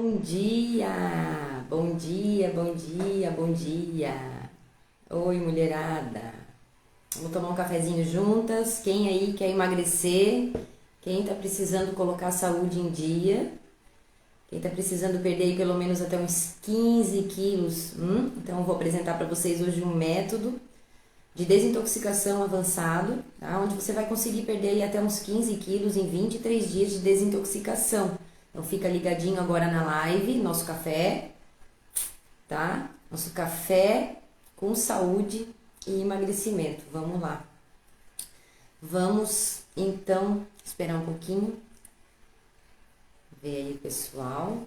Bom dia, bom dia, bom dia, bom dia. Oi, mulherada. Vamos tomar um cafezinho juntas. Quem aí quer emagrecer? Quem tá precisando colocar a saúde em dia? Quem tá precisando perder aí pelo menos até uns 15 quilos? Então eu vou apresentar para vocês hoje um método de desintoxicação avançado, tá? Onde você vai conseguir perder aí até uns 15 quilos em 23 dias de desintoxicação. Então fica ligadinho agora na live, nosso café, tá? Nosso café com saúde e emagrecimento. Vamos lá. Vamos então esperar um pouquinho. Ver aí o pessoal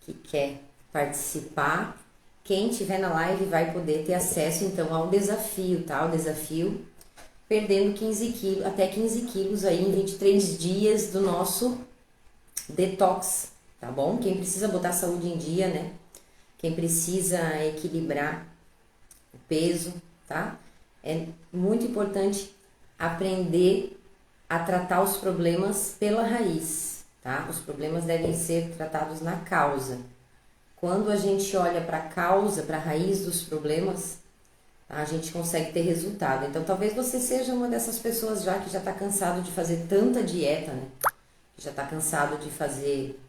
que quer participar. Quem tiver na live vai poder ter acesso então ao desafio, tá? O desafio perdendo 15 quilos, até 15 quilos aí em 23 dias do nosso detox, tá bom? Quem precisa botar a saúde em dia, né? Quem precisa equilibrar o peso, tá? É muito importante aprender a tratar os problemas pela raiz, tá? Os problemas devem ser tratados na causa. Quando a gente olha para a causa, para a raiz dos problemas, a gente consegue ter resultado. Então, talvez você seja uma dessas pessoas já que já está cansado de fazer tanta dieta, né? Já está cansado de fazer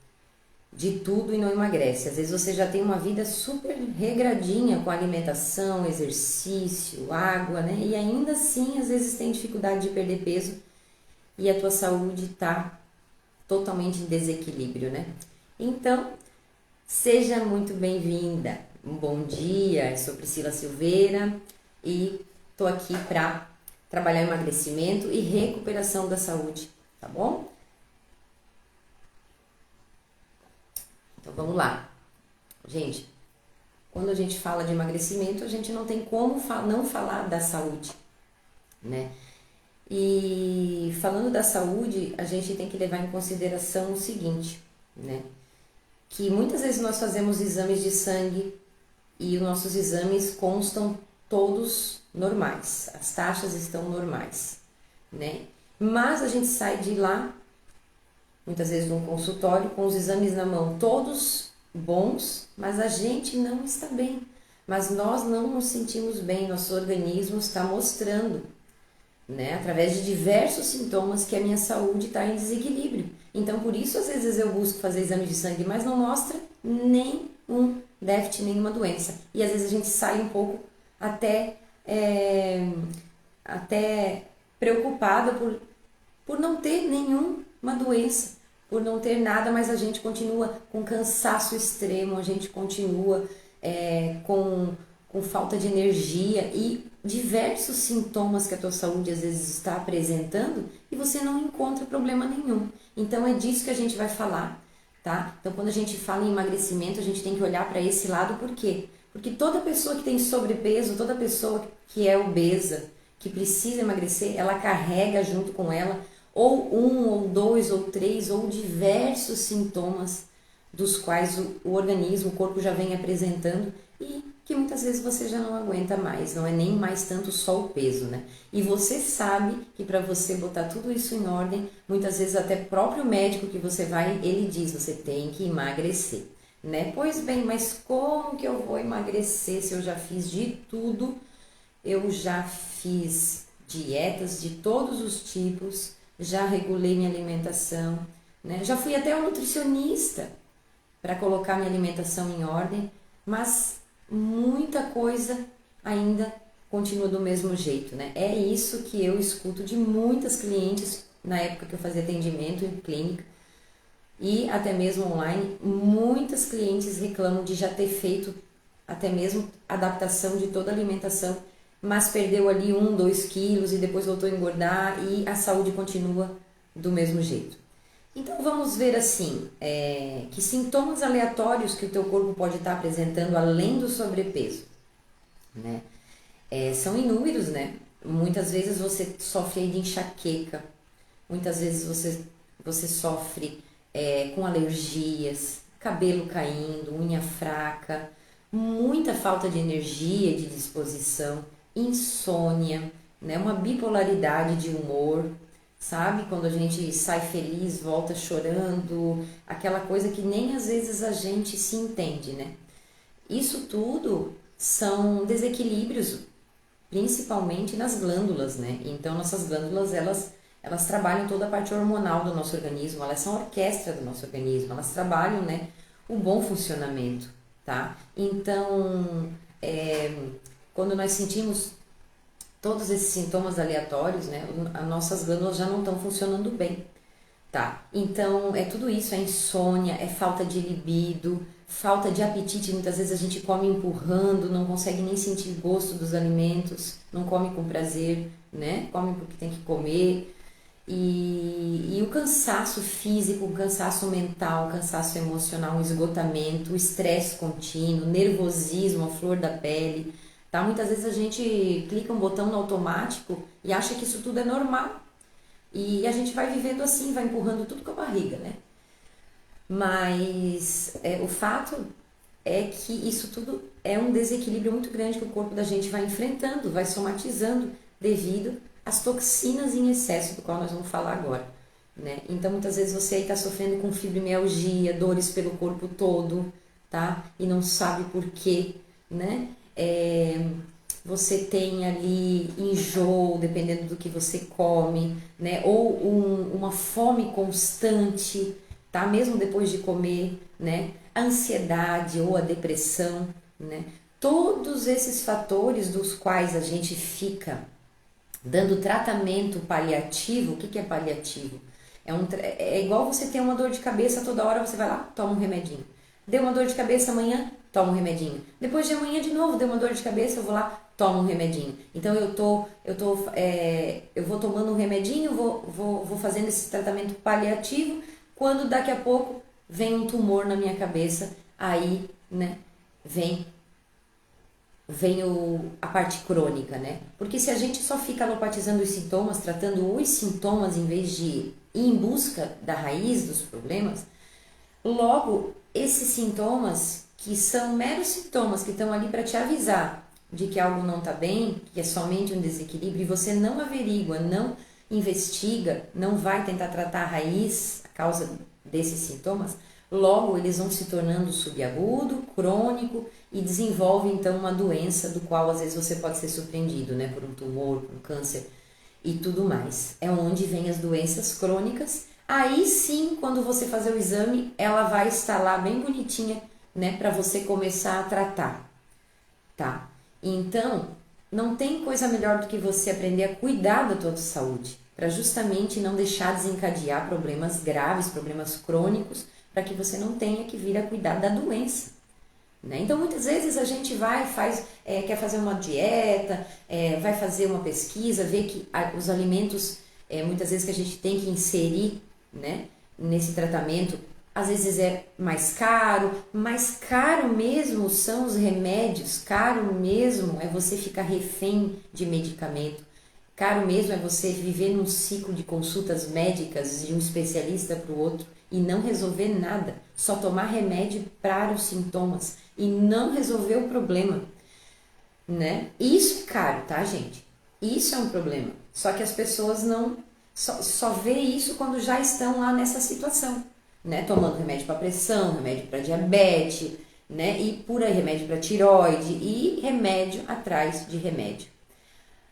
de tudo e não emagrece. Às vezes você já tem uma vida super regradinha com alimentação, exercício, água, né? E ainda assim, às vezes tem dificuldade de perder peso e a tua saúde está totalmente em desequilíbrio, né? Então, seja muito bem-vinda. Um bom dia, eu sou Priscila Silveira e tô aqui para trabalhar emagrecimento e recuperação da saúde, tá bom? Então vamos lá. Gente, quando a gente fala de emagrecimento, a gente não tem como não falar da saúde, né? E falando da saúde, a gente tem que levar em consideração o seguinte, né? Que muitas vezes nós fazemos exames de sangue e os nossos exames constam todos normais, as taxas estão normais, né? Mas a gente sai de lá, muitas vezes num consultório, com os exames na mão, todos bons, mas a gente não está bem. Mas nós não nos sentimos bem, nosso organismo está mostrando, né, através de diversos sintomas que a minha saúde está em desequilíbrio. Então, por isso, às vezes eu busco fazer exame de sangue, mas não mostra nenhum déficit, nenhuma doença. E às vezes a gente sai um pouco até, até preocupada por não ter nenhuma doença, por não ter nada, mas a gente continua com cansaço extremo, a gente continua com falta de energia e diversos sintomas que a tua saúde às vezes está apresentando e você não encontra problema nenhum. Então é disso que a gente vai falar, tá? Então quando a gente fala em emagrecimento, a gente tem que olhar para esse lado, por quê? Porque toda pessoa que tem sobrepeso, toda pessoa que é obesa, que precisa emagrecer, ela carrega junto com ela ou um, ou dois, ou três, ou diversos sintomas dos quais o organismo, o corpo já vem apresentando e que muitas vezes você já não aguenta mais, não é nem mais tanto só o peso, né? E você sabe que para você botar tudo isso em ordem, muitas vezes até o próprio médico que você vai, ele diz, você tem que emagrecer, né? Pois bem, mas como que eu vou emagrecer se eu já fiz de tudo? Eu já fiz dietas de todos os tipos, já regulei minha alimentação, né? Já fui até um nutricionista para colocar minha alimentação em ordem, mas muita coisa ainda continua do mesmo jeito, né? É isso que eu escuto de muitas clientes na época que eu fazia atendimento em clínica e até mesmo online. Muitas clientes reclamam de já ter feito até mesmo adaptação de toda a alimentação, mas perdeu ali 1, 2 quilos e depois voltou a engordar e a saúde continua do mesmo jeito. Então vamos ver assim, que sintomas aleatórios que o teu corpo pode estar apresentando além do sobrepeso, né? São inúmeros, né? Muitas vezes você sofre aí de enxaqueca, muitas vezes você sofre com alergias, cabelo caindo, unha fraca, muita falta de energia, de disposição, insônia, né? Uma bipolaridade de humor, sabe? Quando a gente sai feliz, volta chorando, aquela coisa que nem às vezes a gente se entende, né? Isso tudo são desequilíbrios, principalmente nas glândulas, né? Então, nossas glândulas, elas trabalham toda a parte hormonal do nosso organismo, elas são a orquestra do nosso organismo, elas trabalham, né, o bom funcionamento, tá? Então, quando nós sentimos todos esses sintomas aleatórios, né, as nossas glândulas já não estão funcionando bem, tá? Então, é tudo isso, é insônia, é falta de libido, falta de apetite, muitas vezes a gente come empurrando, não consegue nem sentir gosto dos alimentos, não come com prazer, né? Come porque tem que comer. E o cansaço físico, o cansaço mental, o cansaço emocional, o esgotamento, o estresse contínuo, nervosismo, a flor da pele, tá? Muitas vezes a gente clica um botão no automático e acha que isso tudo é normal. E a gente vai vivendo assim, vai empurrando tudo com a barriga, né? Mas o fato é que isso tudo é um desequilíbrio muito grande que o corpo da gente vai enfrentando, vai somatizando devido às toxinas em excesso, do qual nós vamos falar agora, né? Então, muitas vezes você aí está sofrendo com fibromialgia, dores pelo corpo todo, tá? E não sabe por quê, né? Você tem ali enjoo, dependendo do que você come, né? Ou uma fome constante, tá? Mesmo depois de comer, né? A ansiedade ou a depressão, né? Todos esses fatores dos quais a gente fica dando tratamento paliativo. O que é paliativo? É igual você ter uma dor de cabeça, toda hora você vai lá, toma um remedinho. Deu uma dor de cabeça amanhã, toma um remedinho. Depois de amanhã de novo, deu uma dor de cabeça, eu vou lá, toma um remedinho. Então eu vou tomando um remedinho, vou fazendo esse tratamento paliativo, quando daqui a pouco vem um tumor na minha cabeça, aí, né, vem a parte crônica, né? Porque se a gente só fica alopatizando os sintomas, tratando os sintomas em vez de ir em busca da raiz dos problemas, logo esses sintomas, que são meros sintomas que estão ali para te avisar de que algo não está bem, que é somente um desequilíbrio, e você não averigua, não investiga, não vai tentar tratar a raiz, a causa desses sintomas, logo eles vão se tornando subagudo, crônico e desenvolve então uma doença do qual às vezes você pode ser surpreendido, né, por um tumor, por um câncer e tudo mais. É onde vem as doenças crônicas. Aí sim, quando você fazer o exame, ela vai estar lá bem bonitinha, né, para você começar a tratar, tá? Então, não tem coisa melhor do que você aprender a cuidar da tua saúde, para justamente não deixar desencadear problemas graves, problemas crônicos, para que você não tenha que vir a cuidar da doença, né? Então, muitas vezes a gente quer fazer uma dieta, vai fazer uma pesquisa, vê que os alimentos, muitas vezes que a gente tem que inserir, né, nesse tratamento, às vezes é mais caro mesmo são os remédios, caro mesmo é você ficar refém de medicamento, caro mesmo é você viver num ciclo de consultas médicas de um especialista para o outro e não resolver nada, só tomar remédio para os sintomas e não resolver o problema, né? Isso é caro, tá, gente? Isso é um problema. Só que as pessoas não só vê isso quando já estão lá nessa situação, né? Tomando remédio para pressão, remédio para diabetes, né? E por aí remédio para tireoide e remédio atrás de remédio.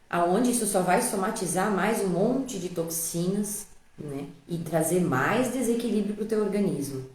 Aonde isso só vai somatizar mais um monte de toxinas, né? E trazer mais desequilíbrio para o teu organismo.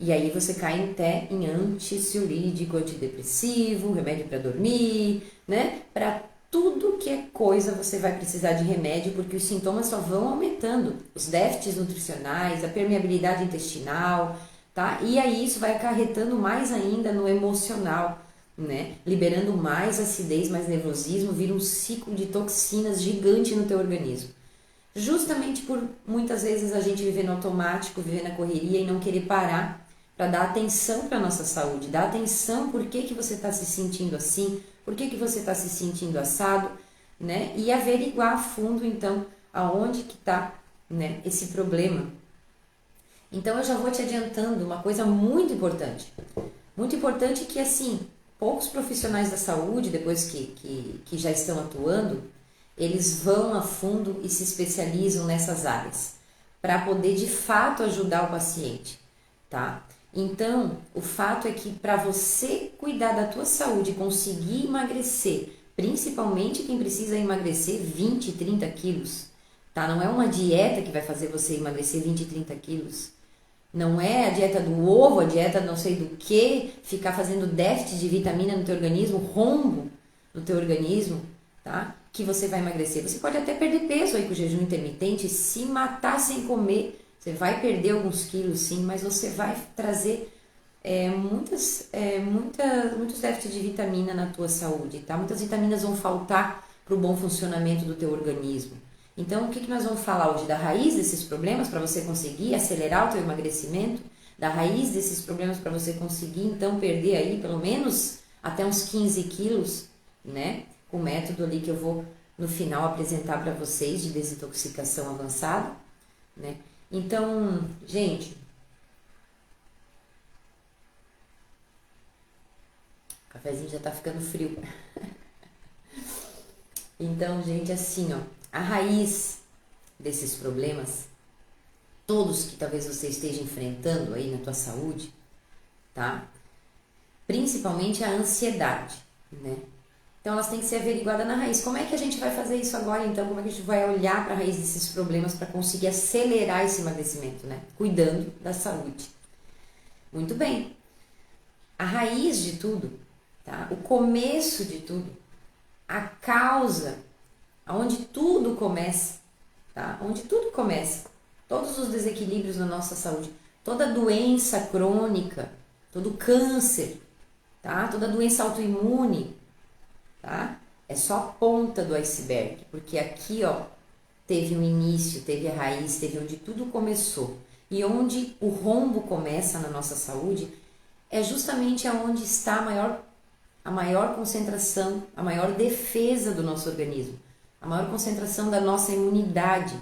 E aí você cai até em antiansiolítico, antidepressivo, remédio para dormir, né? Para tudo que é coisa você vai precisar de remédio, porque os sintomas só vão aumentando. Os déficits nutricionais, a permeabilidade intestinal, tá? E aí isso vai acarretando mais ainda no emocional, né? Liberando mais acidez, mais nervosismo, vira um ciclo de toxinas gigante no teu organismo. Justamente por muitas vezes a gente viver no automático, viver na correria e não querer parar para dar atenção para a nossa saúde, dar atenção por que você está se sentindo assim, por que você está se sentindo assado, né? E averiguar a fundo, então, aonde que está, né, esse problema. Então, eu já vou te adiantando uma coisa muito importante que, assim, poucos profissionais da saúde, depois que já estão atuando, eles vão a fundo e se especializam nessas áreas para poder de fato ajudar o paciente, tá? Então, o fato é que para você cuidar da tua saúde, conseguir emagrecer, principalmente quem precisa emagrecer 20, 30 quilos, tá? Não é uma dieta que vai fazer você emagrecer 20, 30 quilos. Não é a dieta do ovo, a dieta não sei do que, ficar fazendo déficit de vitamina no teu organismo, rombo no teu organismo, tá? Que você vai emagrecer. Você pode até perder peso aí com o jejum intermitente, se matar sem comer. Você vai perder alguns quilos sim, mas você vai trazer muitos déficits de vitamina na tua saúde, tá? Muitas vitaminas vão faltar para o bom funcionamento do teu organismo. Então, o que nós vamos falar hoje? Da raiz desses problemas para você conseguir acelerar o teu emagrecimento, da raiz desses problemas para você conseguir, então, perder aí pelo menos até uns 15 quilos, né? Com o método ali que eu vou, no final, apresentar para vocês de desintoxicação avançada, né? Então, gente, o cafezinho já tá ficando frio. Então, gente, assim, ó, a raiz desses problemas, todos que talvez você esteja enfrentando aí na tua saúde, tá? Principalmente a ansiedade, né? Então elas têm que ser averiguadas na raiz. Como é que a gente vai fazer isso agora, então? Como é que a gente vai olhar para a raiz desses problemas para conseguir acelerar esse emagrecimento, né? Cuidando da saúde. Muito bem. A raiz de tudo, tá? O começo de tudo, a causa, aonde tudo começa, tá? Onde tudo começa, todos os desequilíbrios na nossa saúde, toda doença crônica, todo câncer, tá? Toda doença autoimune, tá? É só a ponta do iceberg, porque aqui, ó, teve um início, teve a raiz, teve onde tudo começou. E onde o rombo começa na nossa saúde é justamente aonde está a maior concentração, a maior defesa do nosso organismo, a maior concentração da nossa imunidade,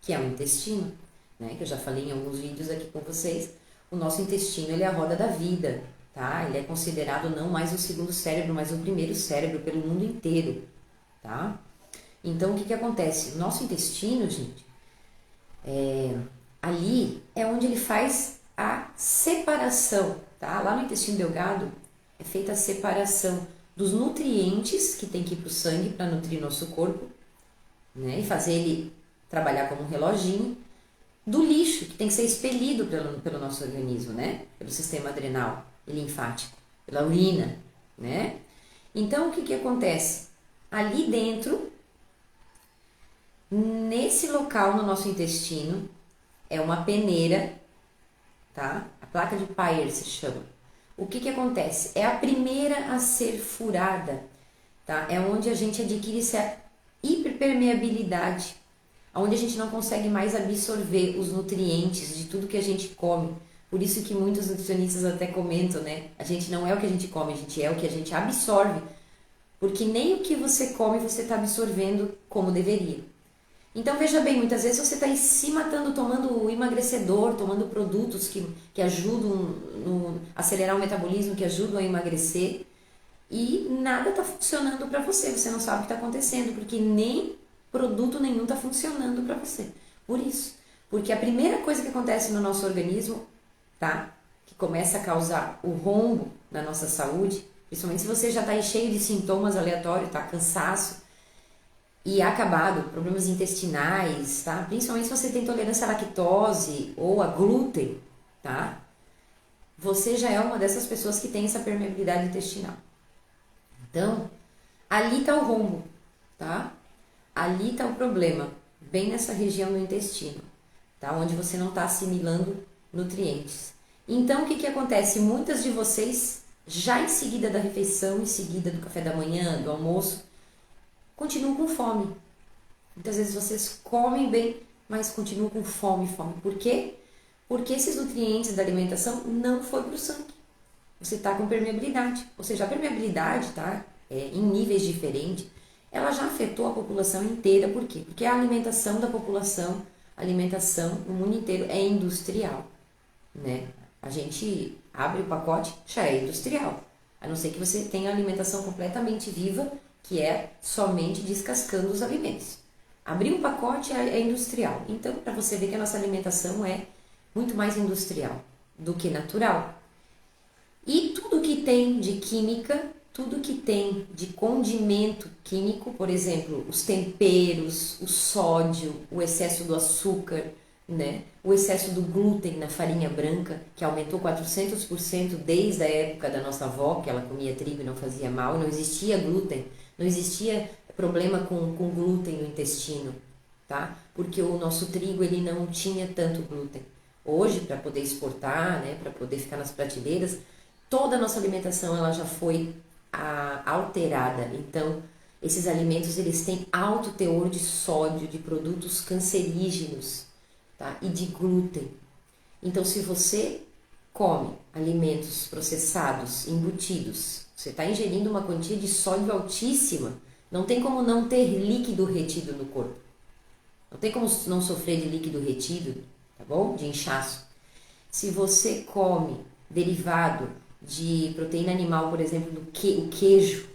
que é o intestino, né? Que eu já falei em alguns vídeos aqui com vocês. O nosso intestino, ele é a roda da vida, tá? Ele é considerado não mais o segundo cérebro, mas o primeiro cérebro pelo mundo inteiro, tá? Então, o que acontece? O nosso intestino, gente, ali é onde ele faz a separação, tá? Lá no intestino delgado é feita a separação dos nutrientes que tem que ir para o sangue para nutrir nosso corpo, né? E fazer ele trabalhar como um reloginho, do lixo que tem que ser expelido pelo nosso organismo, né? Pelo sistema adrenal e linfático, pela urina, né? Então, o que acontece? Ali dentro, nesse local no nosso intestino, é uma peneira, tá? A placa de Peyer se chama. O que acontece? É a primeira a ser furada, tá? É onde a gente adquire essa hiperpermeabilidade, onde a gente não consegue mais absorver os nutrientes de tudo que a gente come. Por isso que muitos nutricionistas até comentam, né? A gente não é o que a gente come, a gente é o que a gente absorve. Porque nem o que você come você está absorvendo como deveria. Então veja bem, muitas vezes você está se matando tomando emagrecedor, tomando produtos que ajudam a acelerar o metabolismo, que ajudam a emagrecer, e nada está funcionando para você, você não sabe o que está acontecendo, porque nem produto nenhum está funcionando para você. Por isso, porque a primeira coisa que acontece no nosso organismo, tá? Que começa a causar o rombo na nossa saúde, principalmente se você já está cheio de sintomas aleatórios, tá? Cansaço e acabado, problemas intestinais, tá? Principalmente se você tem intolerância à lactose ou a glúten, tá? Você já é uma dessas pessoas que tem essa permeabilidade intestinal. Então, ali tá o rombo, tá? Ali tá o problema, bem nessa região do intestino, tá? Onde você não está assimilando nutrientes. Então, o que acontece? Muitas de vocês, já em seguida da refeição, em seguida do café da manhã, do almoço, continuam com fome. Muitas vezes vocês comem bem, mas continuam com fome. Por quê? Porque esses nutrientes da alimentação não foi para o sangue. Você está com permeabilidade. Ou seja, a permeabilidade, tá? Em níveis diferentes, ela já afetou a população inteira. Por quê? Porque a alimentação da população, a alimentação no mundo inteiro é industrial, né? A gente abre o pacote, já é industrial. A não ser que você tenha alimentação completamente viva, que é somente descascando os alimentos. Abrir um pacote é industrial. Então, para você ver que a nossa alimentação é muito mais industrial do que natural. E tudo que tem de química, tudo que tem de condimento químico, por exemplo, os temperos, o sódio, o excesso do açúcar, né? O excesso do glúten na farinha branca, que aumentou 400% desde a época da nossa avó, que ela comia trigo e não fazia mal, não existia glúten, não existia problema com glúten no intestino, tá? Porque o nosso trigo ele não tinha tanto glúten. Hoje, para poder exportar, né, para poder ficar nas prateleiras, toda a nossa alimentação ela já foi alterada. Então, esses alimentos eles têm alto teor de sódio, de produtos cancerígenos, tá? E de glúten. Então, se você come alimentos processados, embutidos, você está ingerindo uma quantia de sódio altíssima, não tem como não ter líquido retido no corpo. Não tem como não sofrer de líquido retido, tá bom? De inchaço. Se você come derivado de proteína animal, por exemplo, o queijo,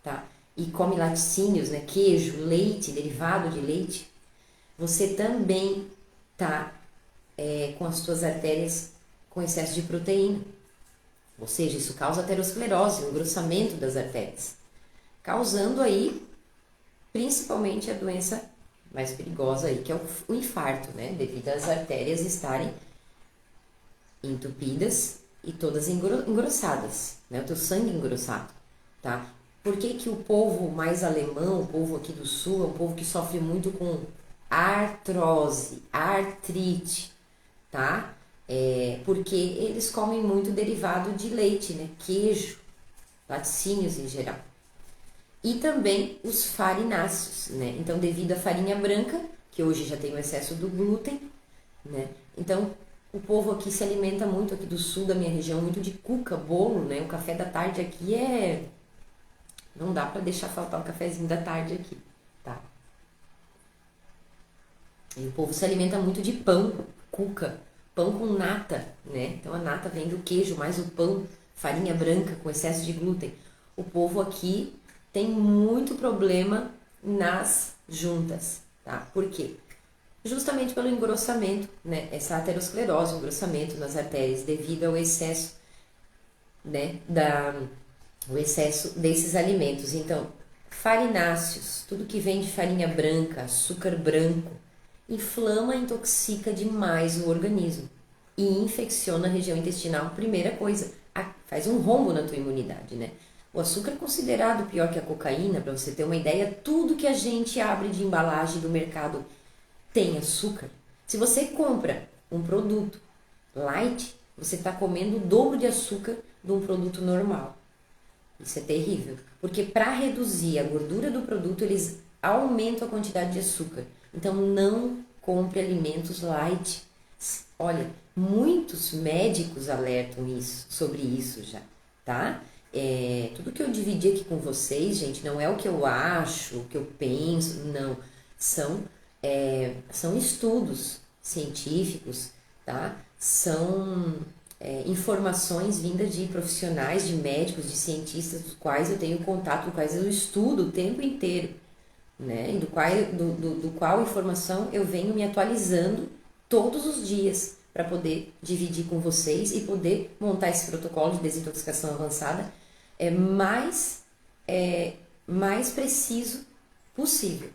tá? E come laticínios, né? Queijo, leite, derivado de leite, você também tá com as suas artérias com excesso de proteína. Ou seja, isso causa aterosclerose, o engrossamento das artérias, causando aí principalmente a doença mais perigosa aí, que é o infarto, né? Devido às artérias estarem entupidas e todas engrossadas, né? O teu sangue engrossado, tá? Por que que o povo mais alemão, o povo aqui do sul, é um povo que sofre muito com artrose, artrite, tá? Porque eles comem muito derivado de leite, né? Queijo, laticínios em geral. E também os farináceos, né? Então, devido à farinha branca, que hoje já tem o excesso do glúten, né? Então, o povo aqui se alimenta muito, aqui do sul da minha região, muito de cuca, bolo, né? O café da tarde aqui não dá pra deixar faltar o cafezinho da tarde aqui, tá? E o povo se alimenta muito de pão, cuca, pão com nata, né? Então, a nata vem do queijo, mais o pão, farinha branca com excesso de glúten. O povo aqui tem muito problema nas juntas, tá? Por quê? Justamente pelo engrossamento, né? Essa aterosclerose, o engrossamento nas artérias devido ao excesso, né? O excesso desses alimentos. Então, farináceos, tudo que vem de farinha branca, açúcar branco, inflama e intoxica demais o organismo e infecciona a região intestinal. Primeira coisa, faz um rombo na tua imunidade, né? O açúcar é considerado pior que a cocaína, para você ter uma ideia, tudo que a gente abre de embalagem do mercado tem açúcar. Se você compra um produto light, você está comendo o dobro de açúcar de um produto normal. Isso é terrível, porque para reduzir a gordura do produto, eles aumentam a quantidade de açúcar. Então, não compre alimentos light. Olha, muitos médicos alertam sobre isso já, tá? Tudo que eu dividi aqui com vocês, gente, não é o que eu acho, o que eu penso, não. São estudos científicos, tá? São informações vindas de profissionais, de médicos, de cientistas, dos quais eu tenho contato, dos quais eu estudo o tempo inteiro, né? E do qual informação eu venho me atualizando todos os dias para poder dividir com vocês e poder montar esse protocolo de desintoxicação avançada mais preciso possível,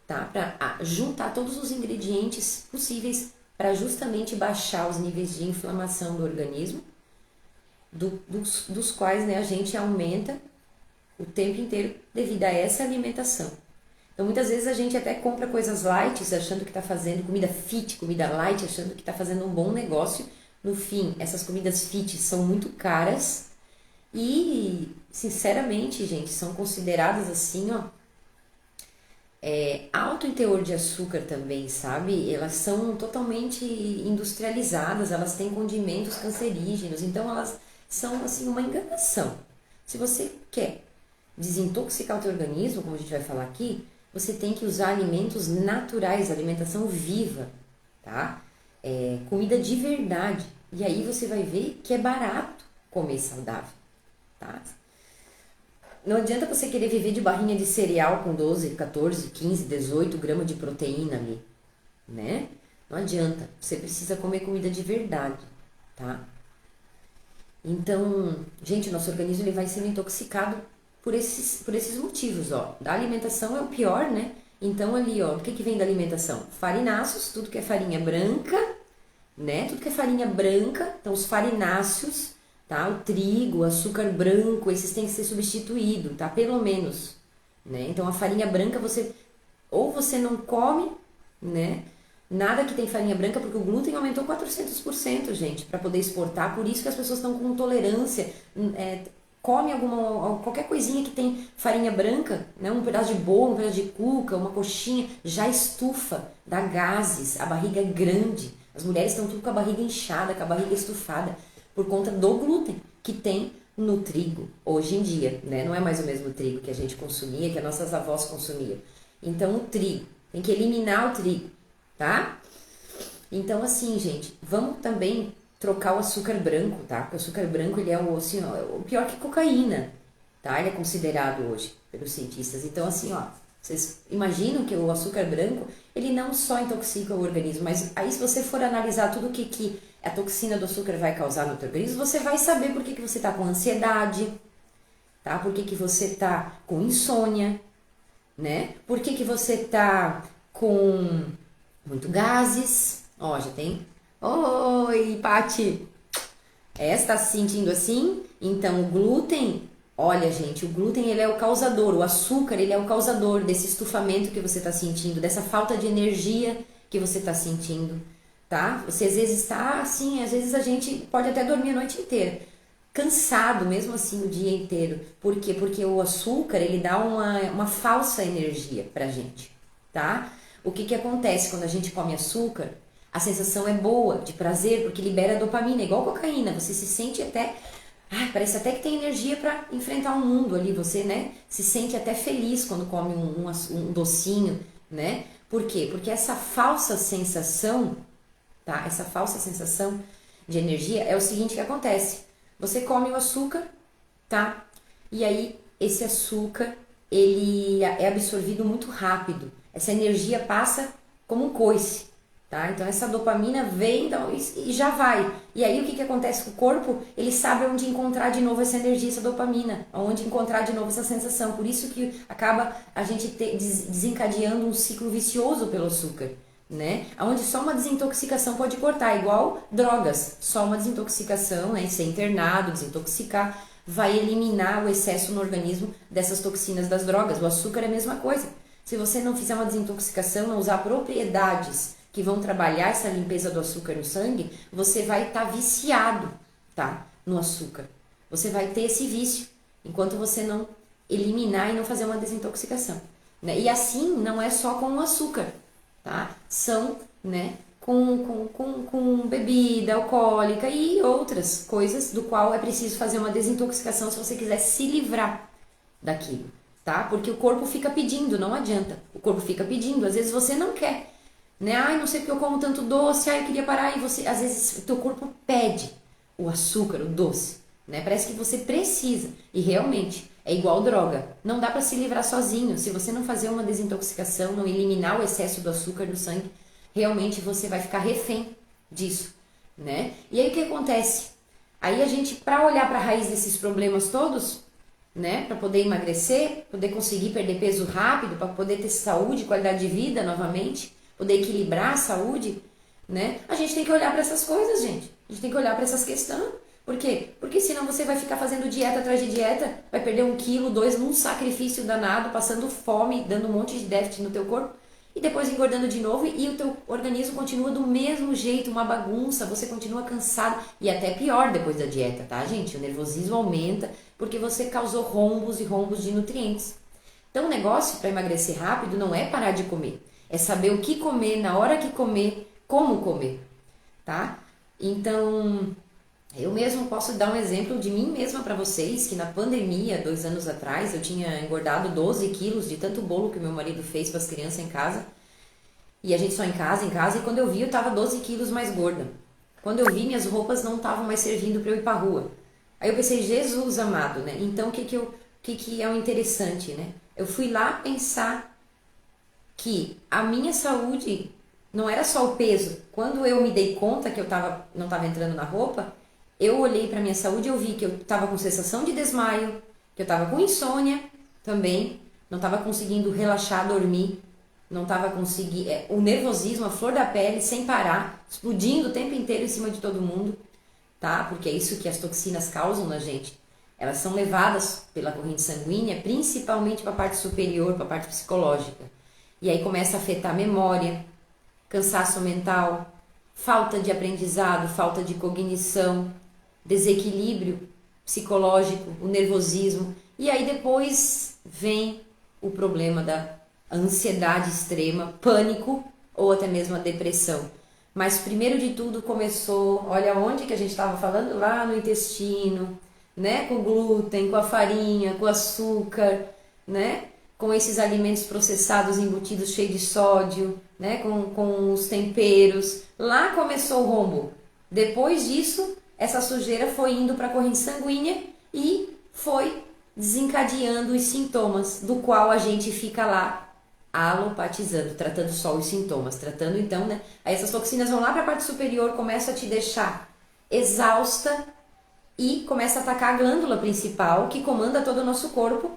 tá? Para juntar todos os ingredientes possíveis para justamente baixar os níveis de inflamação do organismo, dos quais, né, a gente aumenta o tempo inteiro devido a essa alimentação. Então, muitas vezes a gente até compra coisas light, achando que está fazendo comida fit, comida light, achando que está fazendo um bom negócio. No fim, essas comidas fit são muito caras e, sinceramente, gente, são consideradas assim, ó, alto em teor de açúcar também, sabe? Elas são totalmente industrializadas, elas têm condimentos cancerígenos, então elas são, assim, uma enganação. Se você quer desintoxicar o teu organismo, como a gente vai falar aqui, você tem que usar alimentos naturais, alimentação viva, tá? Comida de verdade. E aí você vai ver que é barato comer saudável, tá? não adianta você querer viver de barrinha de cereal com 12, 14, 15, 18 gramas de proteína ali, né? Não adianta. Você precisa comer comida de verdade, tá? Então, gente, o nosso organismo ele vai sendo intoxicado por esses motivos, ó. Da alimentação é o pior, né? Então ali, ó, o que vem da alimentação? Farináceos, tudo que é farinha branca, né? Tudo que é farinha branca, então os farináceos, tá? O trigo, o açúcar branco, esses têm que ser substituídos, tá? Pelo menos, né? Então a farinha branca você não come, né? Nada que tem farinha branca, porque o glúten aumentou 400%, gente, para poder exportar. Por isso que as pessoas estão com intolerância. Come qualquer coisinha que tem farinha branca, né? Um pedaço de bolo, um pedaço de cuca, uma coxinha, já estufa, dá gases, a barriga é grande. As mulheres estão tudo com a barriga inchada, com a barriga estufada, por conta do glúten que tem no trigo, hoje em dia, né? Não é mais o mesmo trigo que a gente consumia, que as nossas avós consumiam. Então, o trigo, tem que eliminar o trigo, tá? Então, assim, gente, vamos também trocar o açúcar branco, tá? Porque o açúcar branco, ele é assim, ó, o pior que cocaína, tá? Ele é considerado hoje pelos cientistas. Então, assim, ó, vocês imaginam que o açúcar branco, ele não só intoxica o organismo, mas aí se você for analisar tudo que a toxina do açúcar vai causar no teu organismo, você vai saber por que você tá com ansiedade, tá? Por que você tá com insônia, né? Por que você tá com muito gases? Ó, já tem. Oi, Pati! Está se sentindo assim? Então, o glúten, olha, gente, o glúten ele é o causador, o açúcar ele é o causador desse estufamento que você está sentindo, dessa falta de energia que você está sentindo, tá? Você às vezes está assim, às vezes a gente pode até dormir a noite inteira, cansado mesmo assim o dia inteiro. Por quê? Porque o açúcar ele dá uma falsa energia pra gente, tá? O que acontece quando a gente come açúcar? A sensação é boa, de prazer, porque libera dopamina, igual cocaína. Você se sente até... parece até que tem energia para enfrentar o mundo ali. Você, né, se sente até feliz quando come um docinho, né? Por quê? Porque essa falsa sensação, tá? Essa falsa sensação de energia é o seguinte que acontece. Você come o açúcar, tá? E aí, esse açúcar, ele é absorvido muito rápido. Essa energia passa como um coice. Tá? Então essa dopamina vem então, e já vai. E aí o que acontece com o corpo? Ele sabe onde encontrar de novo essa energia, essa dopamina, onde encontrar de novo essa sensação. Por isso que acaba a gente desencadeando um ciclo vicioso pelo açúcar, né? Onde só uma desintoxicação pode cortar, igual drogas. Só uma desintoxicação, né? Ser internado, desintoxicar, vai eliminar o excesso no organismo dessas toxinas das drogas. O açúcar é a mesma coisa. Se você não fizer uma desintoxicação, não usar propriedades que vão trabalhar essa limpeza do açúcar no sangue, você vai estar viciado, tá? No açúcar. Você vai ter esse vício, enquanto você não eliminar e não fazer uma desintoxicação, né? E assim, não é só com o açúcar, tá? São, né, com bebida alcoólica e outras coisas do qual é preciso fazer uma desintoxicação se você quiser se livrar daquilo, tá? Porque o corpo fica pedindo, não adianta. O corpo fica pedindo, às vezes você não quer, né? Ai, não sei porque eu como tanto doce, ai, eu queria parar. E você, às vezes, o teu corpo pede o açúcar, o doce, né? Parece que você precisa. E realmente, é igual droga. Não dá para se livrar sozinho. Se você não fazer uma desintoxicação, não eliminar o excesso do açúcar do sangue, realmente você vai ficar refém disso, né? E aí o que acontece? Aí a gente, para olhar para a raiz desses problemas todos, né? Para poder emagrecer, poder conseguir perder peso rápido, para poder ter saúde, qualidade de vida novamente, poder equilibrar a saúde, né? A gente tem que olhar para essas coisas, gente. A gente tem que olhar para essas questões. Por quê? Porque senão você vai ficar fazendo dieta atrás de dieta, vai perder 1 quilo, 2, num sacrifício danado, passando fome, dando um monte de déficit no teu corpo, e depois engordando de novo, e o teu organismo continua do mesmo jeito, uma bagunça, você continua cansado, e até pior depois da dieta, tá, gente? O nervosismo aumenta, porque você causou rombos e rombos de nutrientes. Então o negócio para emagrecer rápido não é parar de comer. É saber o que comer, na hora que comer, como comer, tá? Então, eu mesmo posso dar um exemplo de mim mesma para vocês, que na pandemia, 2 anos atrás, eu tinha engordado 12 quilos de tanto bolo que meu marido fez para as crianças em casa. E a gente só em casa, e quando eu vi, eu tava 12 quilos mais gorda. Quando eu vi, minhas roupas não estavam mais servindo para eu ir pra rua. Aí eu pensei, Jesus amado, né? Então, o que que é o interessante, né? Eu fui lá pensar que a minha saúde não era só o peso. Quando eu me dei conta que não estava entrando na roupa, eu olhei para minha saúde e eu vi que eu estava com sensação de desmaio, que eu estava com insônia também, não estava conseguindo relaxar, dormir, não estava conseguindo, o nervosismo, a flor da pele, sem parar, explodindo o tempo inteiro em cima de todo mundo, tá? Porque é isso que as toxinas causam na gente. Elas são levadas pela corrente sanguínea, principalmente para a parte superior, para a parte psicológica. E aí começa a afetar a memória, cansaço mental, falta de aprendizado, falta de cognição, desequilíbrio psicológico, o nervosismo. E aí depois vem o problema da ansiedade extrema, pânico ou até mesmo a depressão. Mas primeiro de tudo começou, olha onde que a gente estava falando, lá no intestino, né? Com o glúten, com a farinha, com o açúcar, né? Com esses alimentos processados, embutidos, cheios de sódio, né? Com os temperos. Lá começou o rombo. Depois disso, essa sujeira foi indo para a corrente sanguínea e foi desencadeando os sintomas, do qual a gente fica lá alopatizando, tratando só os sintomas, tratando então, né? Aí essas toxinas vão lá para a parte superior, começam a te deixar exausta e começa a atacar a glândula principal que comanda todo o nosso corpo,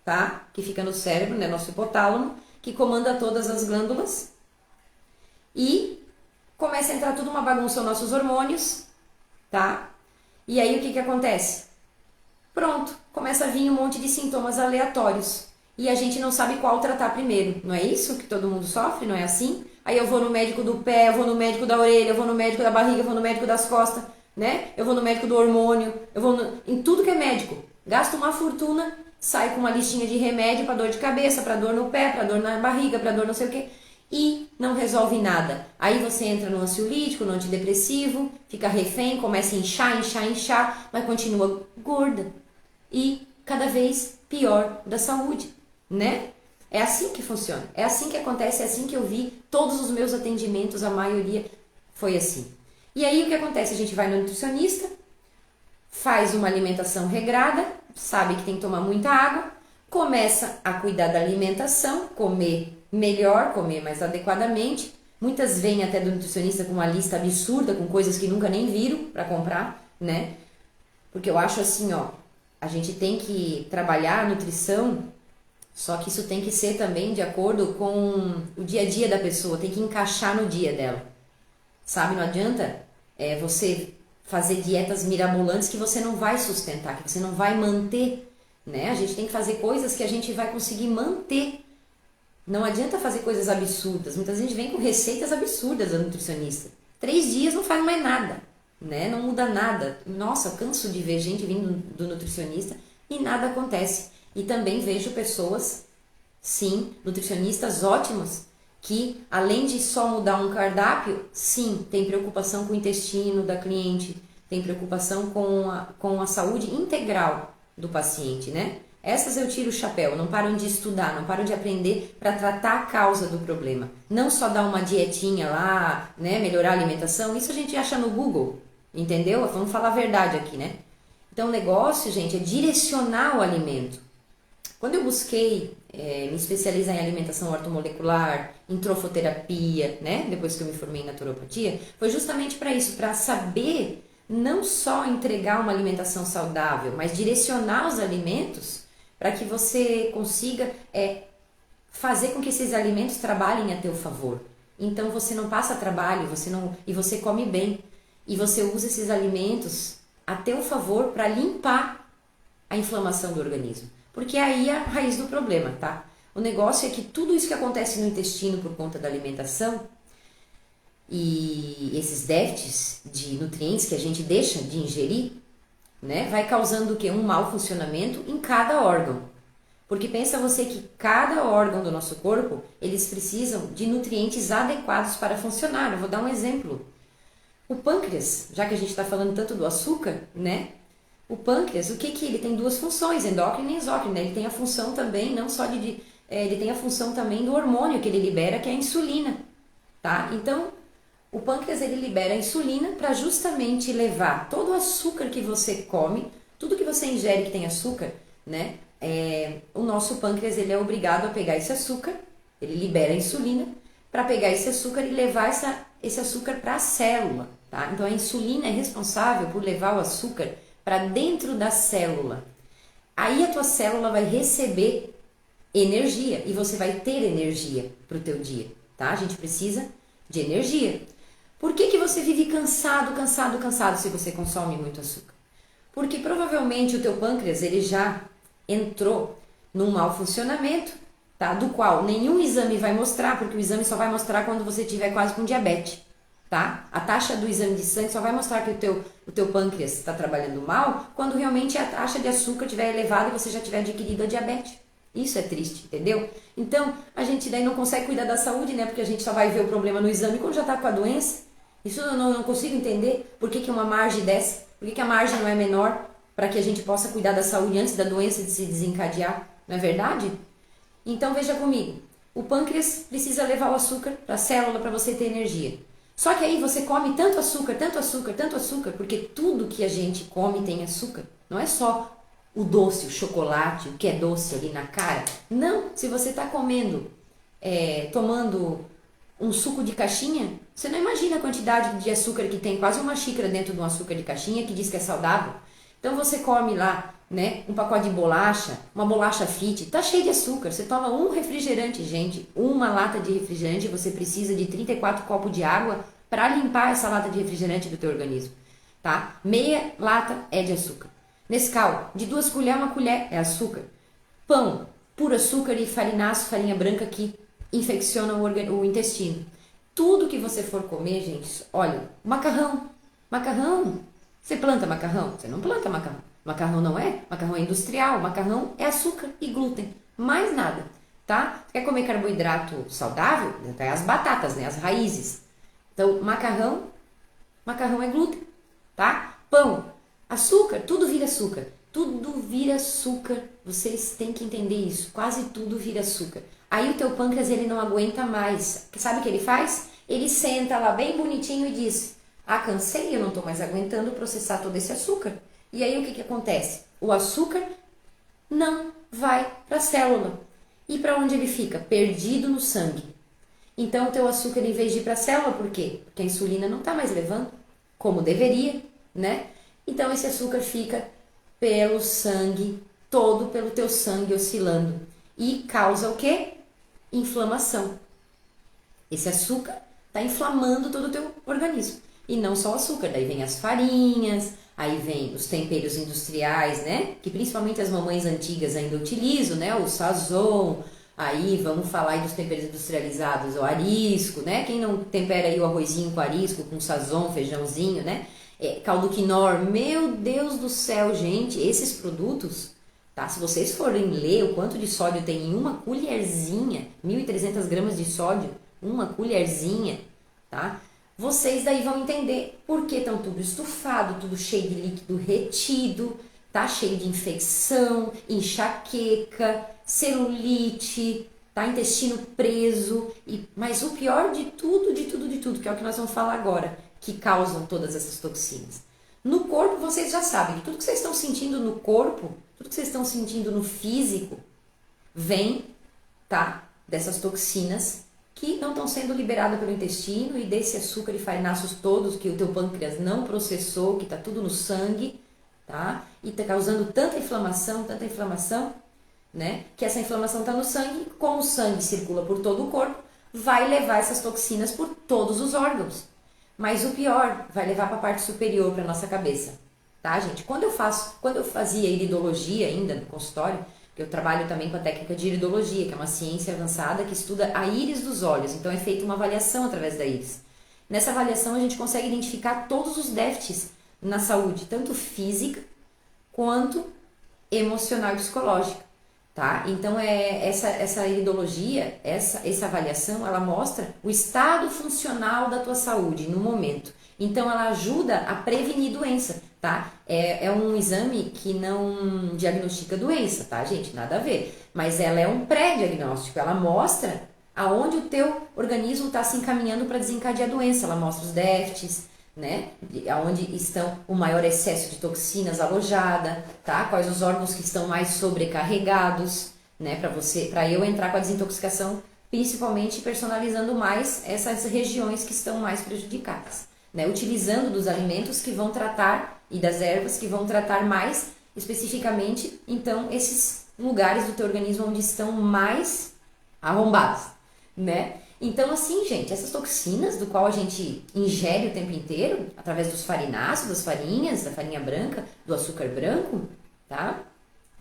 tá? Que fica no cérebro, né? Nosso hipotálamo, que comanda todas as glândulas e começa a entrar tudo uma bagunça nos nossos hormônios, tá? E aí o que acontece? Pronto, começa a vir um monte de sintomas aleatórios e a gente não sabe qual tratar primeiro. Não é isso que todo mundo sofre? Não é assim? Aí eu vou no médico do pé, eu vou no médico da orelha, eu vou no médico da barriga, eu vou no médico das costas, né? Eu vou no médico do hormônio, em tudo que é médico. Gasto uma fortuna, saio com uma listinha de remédio para dor de cabeça, para dor no pé, para dor na barriga, para dor não sei o quê. E não resolve nada. Aí você entra no ansiolítico, no antidepressivo, fica refém, começa a inchar, mas continua gorda. E cada vez pior da saúde, né? É assim que funciona, é assim que acontece, é assim que eu vi todos os meus atendimentos, a maioria foi assim. E aí o que acontece? A gente vai no nutricionista, faz uma alimentação regrada, sabe que tem que tomar muita água, começa a cuidar da alimentação, comer melhor, comer mais adequadamente. Muitas vêm até do nutricionista com uma lista absurda, com coisas que nunca nem viram para comprar, né? Porque eu acho assim, ó, a gente tem que trabalhar a nutrição, só que isso tem que ser também de acordo com o dia a dia da pessoa, tem que encaixar no dia dela. Sabe, não adianta você fazer dietas mirabolantes que você não vai sustentar, que você não vai manter, né? A gente tem que fazer coisas que a gente vai conseguir manter. Não adianta fazer coisas absurdas. Muita gente vem com receitas absurdas da nutricionista. 3 dias não faz mais nada, né? Não muda nada. Nossa, eu canso de ver gente vindo do nutricionista e nada acontece. E também vejo pessoas, sim, nutricionistas ótimos, que além de só mudar um cardápio, sim, tem preocupação com o intestino da cliente, tem preocupação com a saúde integral do paciente, né? Essas eu tiro o chapéu, não param de estudar, não param de aprender para tratar a causa do problema. Não só dar uma dietinha lá, né, melhorar a alimentação, isso a gente acha no Google, entendeu? Vamos falar a verdade aqui, né? Então o negócio, gente, é direcionar o alimento. Quando eu busquei me especializar em alimentação ortomolecular, em trofoterapia, né, depois que eu me formei em naturopatia, foi justamente para isso, para saber não só entregar uma alimentação saudável, mas direcionar os alimentos para que você consiga fazer com que esses alimentos trabalhem a teu favor. Então você não passa trabalho, e você come bem, e você usa esses alimentos a teu favor para limpar a inflamação do organismo. Porque aí é a raiz do problema, tá? O negócio é que tudo isso que acontece no intestino por conta da alimentação e esses déficits de nutrientes que a gente deixa de ingerir, né, vai causando o quê? Um mau funcionamento em cada órgão. Porque pensa você que cada órgão do nosso corpo, eles precisam de nutrientes adequados para funcionar. Eu vou dar um exemplo. O pâncreas, já que a gente está falando tanto do açúcar, né? O pâncreas, o que ele tem 2 funções, endócrina e exócrina. Ele tem a função também, não só ele tem a função também do hormônio que ele libera, que é a insulina, tá? Então, o pâncreas ele libera a insulina para justamente levar todo o açúcar que você come, tudo que você ingere que tem açúcar, né? o nosso pâncreas ele é obrigado a pegar esse açúcar, ele libera a insulina para pegar esse açúcar e levar esse açúcar para a célula, tá? Então a insulina é responsável por levar o açúcar para dentro da célula. Aí a tua célula vai receber energia e você vai ter energia para o teu dia, tá? A gente precisa de energia. Por que você vive cansado se você consome muito açúcar? Porque provavelmente o teu pâncreas ele já entrou num mau funcionamento, tá? Do qual nenhum exame vai mostrar, porque o exame só vai mostrar quando você tiver quase com diabetes, tá? A taxa do exame de sangue só vai mostrar que o teu pâncreas está trabalhando mal quando realmente a taxa de açúcar estiver elevada e você já tiver adquirido a diabetes. Isso é triste, entendeu? Então, a gente daí não consegue cuidar da saúde, né? Porque a gente só vai ver o problema no exame quando já tá com a doença. Isso eu não consigo entender. Por que uma margem dessa? Por que a margem não é menor para que a gente possa cuidar da saúde antes da doença de se desencadear? Não é verdade? Então, veja comigo. O pâncreas precisa levar o açúcar para a célula para você ter energia. Só que aí você come tanto açúcar, porque tudo que a gente come tem açúcar. Não é só o doce, o chocolate, o que é doce ali na cara. Não, se você está comendo, tomando um suco de caixinha, você não imagina a quantidade de açúcar que tem, quase uma xícara dentro de um açúcar de caixinha que diz que é saudável. Então você come lá, né, um pacote de bolacha, uma bolacha fit, tá cheio de açúcar. Você toma um refrigerante, gente, uma lata de refrigerante, você precisa de 34 copos de água para limpar essa lata de refrigerante do teu organismo, tá? Meia lata é de açúcar. Nescau, de 2 colheres, 1 colher é açúcar. Pão, puro açúcar e farinaço, farinha branca que infecciona o intestino. Tudo que você for comer, gente, olha, macarrão. Você planta macarrão? Você não planta macarrão. Macarrão não é? Macarrão é industrial. Macarrão é açúcar e glúten. Mais nada, tá? Quer comer carboidrato saudável? Então é as batatas, né? As raízes. Então, macarrão é glúten, tá? Pão, açúcar, tudo vira açúcar. Tudo vira açúcar. Vocês têm que entender isso. Quase tudo vira açúcar. Aí o teu pâncreas, ele não aguenta mais. Sabe o que ele faz? Ele senta lá bem bonitinho e diz: ah, cansei, eu não tô mais aguentando processar todo esse açúcar. E aí o que acontece? O açúcar não vai para a célula. E para onde ele fica? Perdido no sangue. Então o teu açúcar, em vez de ir para a célula, por quê? Porque a insulina não está mais levando, como deveria, né? Então esse açúcar fica pelo sangue, todo pelo teu sangue oscilando. E causa o quê? Inflamação. Esse açúcar está inflamando todo o teu organismo. E não só o açúcar, daí vem as farinhas, aí vem os temperos industriais, né? Que principalmente as mamães antigas ainda utilizam, né? O sazon, aí vamos falar aí dos temperos industrializados, o arisco, né? Quem não tempera aí o arrozinho com arisco, com sazon, feijãozinho, né? Caldo quinor, meu Deus do céu, gente, esses produtos, tá? Se vocês forem ler o quanto de sódio tem em uma colherzinha, 1.300 gramas de sódio, uma colherzinha, tá? Vocês daí vão entender por que estão tudo estufado, tudo cheio de líquido retido, tá? Cheio de infecção, enxaqueca, celulite, tá? Intestino preso. Mas o pior de tudo, que é o que nós vamos falar agora, que causam todas essas toxinas. No corpo, vocês já sabem, tudo que vocês estão sentindo no corpo, tudo que vocês estão sentindo no físico, vem, tá? Dessas toxinas que não estão sendo liberadas pelo intestino e desse açúcar e farináceos todos que o teu pâncreas não processou, que está tudo no sangue, tá? E está causando tanta inflamação, né? Que essa inflamação está no sangue, como o sangue circula por todo o corpo, vai levar essas toxinas por todos os órgãos. Mas o pior, vai levar para a parte superior, para a nossa cabeça, tá, gente? Quando eu fazia iridologia ainda no consultório, eu trabalho também com a técnica de iridologia, que é uma ciência avançada que estuda a íris dos olhos. Então é feita uma avaliação através da íris. Nessa avaliação a gente consegue identificar todos os déficits na saúde, tanto física quanto emocional e psicológica, tá? Então essa iridologia, essa avaliação, ela mostra o estado funcional da tua saúde no momento. Então ela ajuda a prevenir doença, tá? É um exame que não diagnostica doença, tá, gente? Nada a ver. Mas ela é um pré-diagnóstico, ela mostra aonde o teu organismo está se encaminhando para desencadear a doença. Ela mostra os déficits, né? Onde estão o maior excesso de toxinas alojada, tá? Quais os órgãos que estão mais sobrecarregados, né? Para eu entrar com a desintoxicação, principalmente personalizando mais essas regiões que estão mais prejudicadas, né? Utilizando dos alimentos que vão tratar e das ervas que vão tratar mais especificamente, então, esses lugares do teu organismo onde estão mais arrombados, né? Então, assim, gente, essas toxinas do qual a gente ingere o tempo inteiro, através dos farináceos, das farinhas, da farinha branca, do açúcar branco, tá?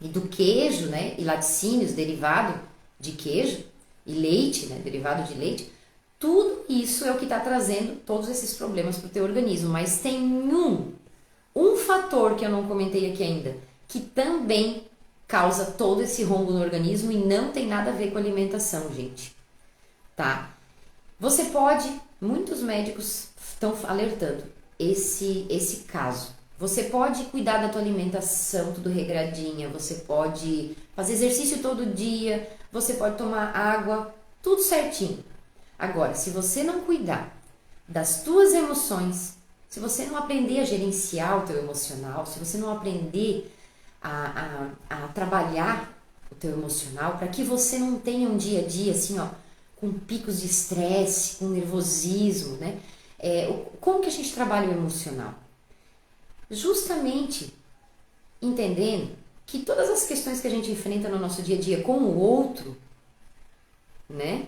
E do queijo, né? E laticínios, derivado de queijo, e leite, né? Derivado de leite. Tudo isso é o que está trazendo todos esses problemas para o teu organismo. Mas tem um fator que eu não comentei aqui ainda, que também causa todo esse rombo no organismo e não tem nada a ver com alimentação, gente. Tá? Você pode, muitos médicos estão alertando esse caso. Você pode cuidar da tua alimentação, tudo regradinha, você pode fazer exercício todo dia, você pode tomar água, tudo certinho. Agora, se você não cuidar das tuas emoções, se você não aprender a gerenciar o teu emocional, se você não aprender a trabalhar o teu emocional, para que você não tenha um dia a dia assim, ó, com picos de estresse, com nervosismo, né? Como que a gente trabalha o emocional? Justamente entendendo que todas as questões que a gente enfrenta no nosso dia a dia com o outro, né?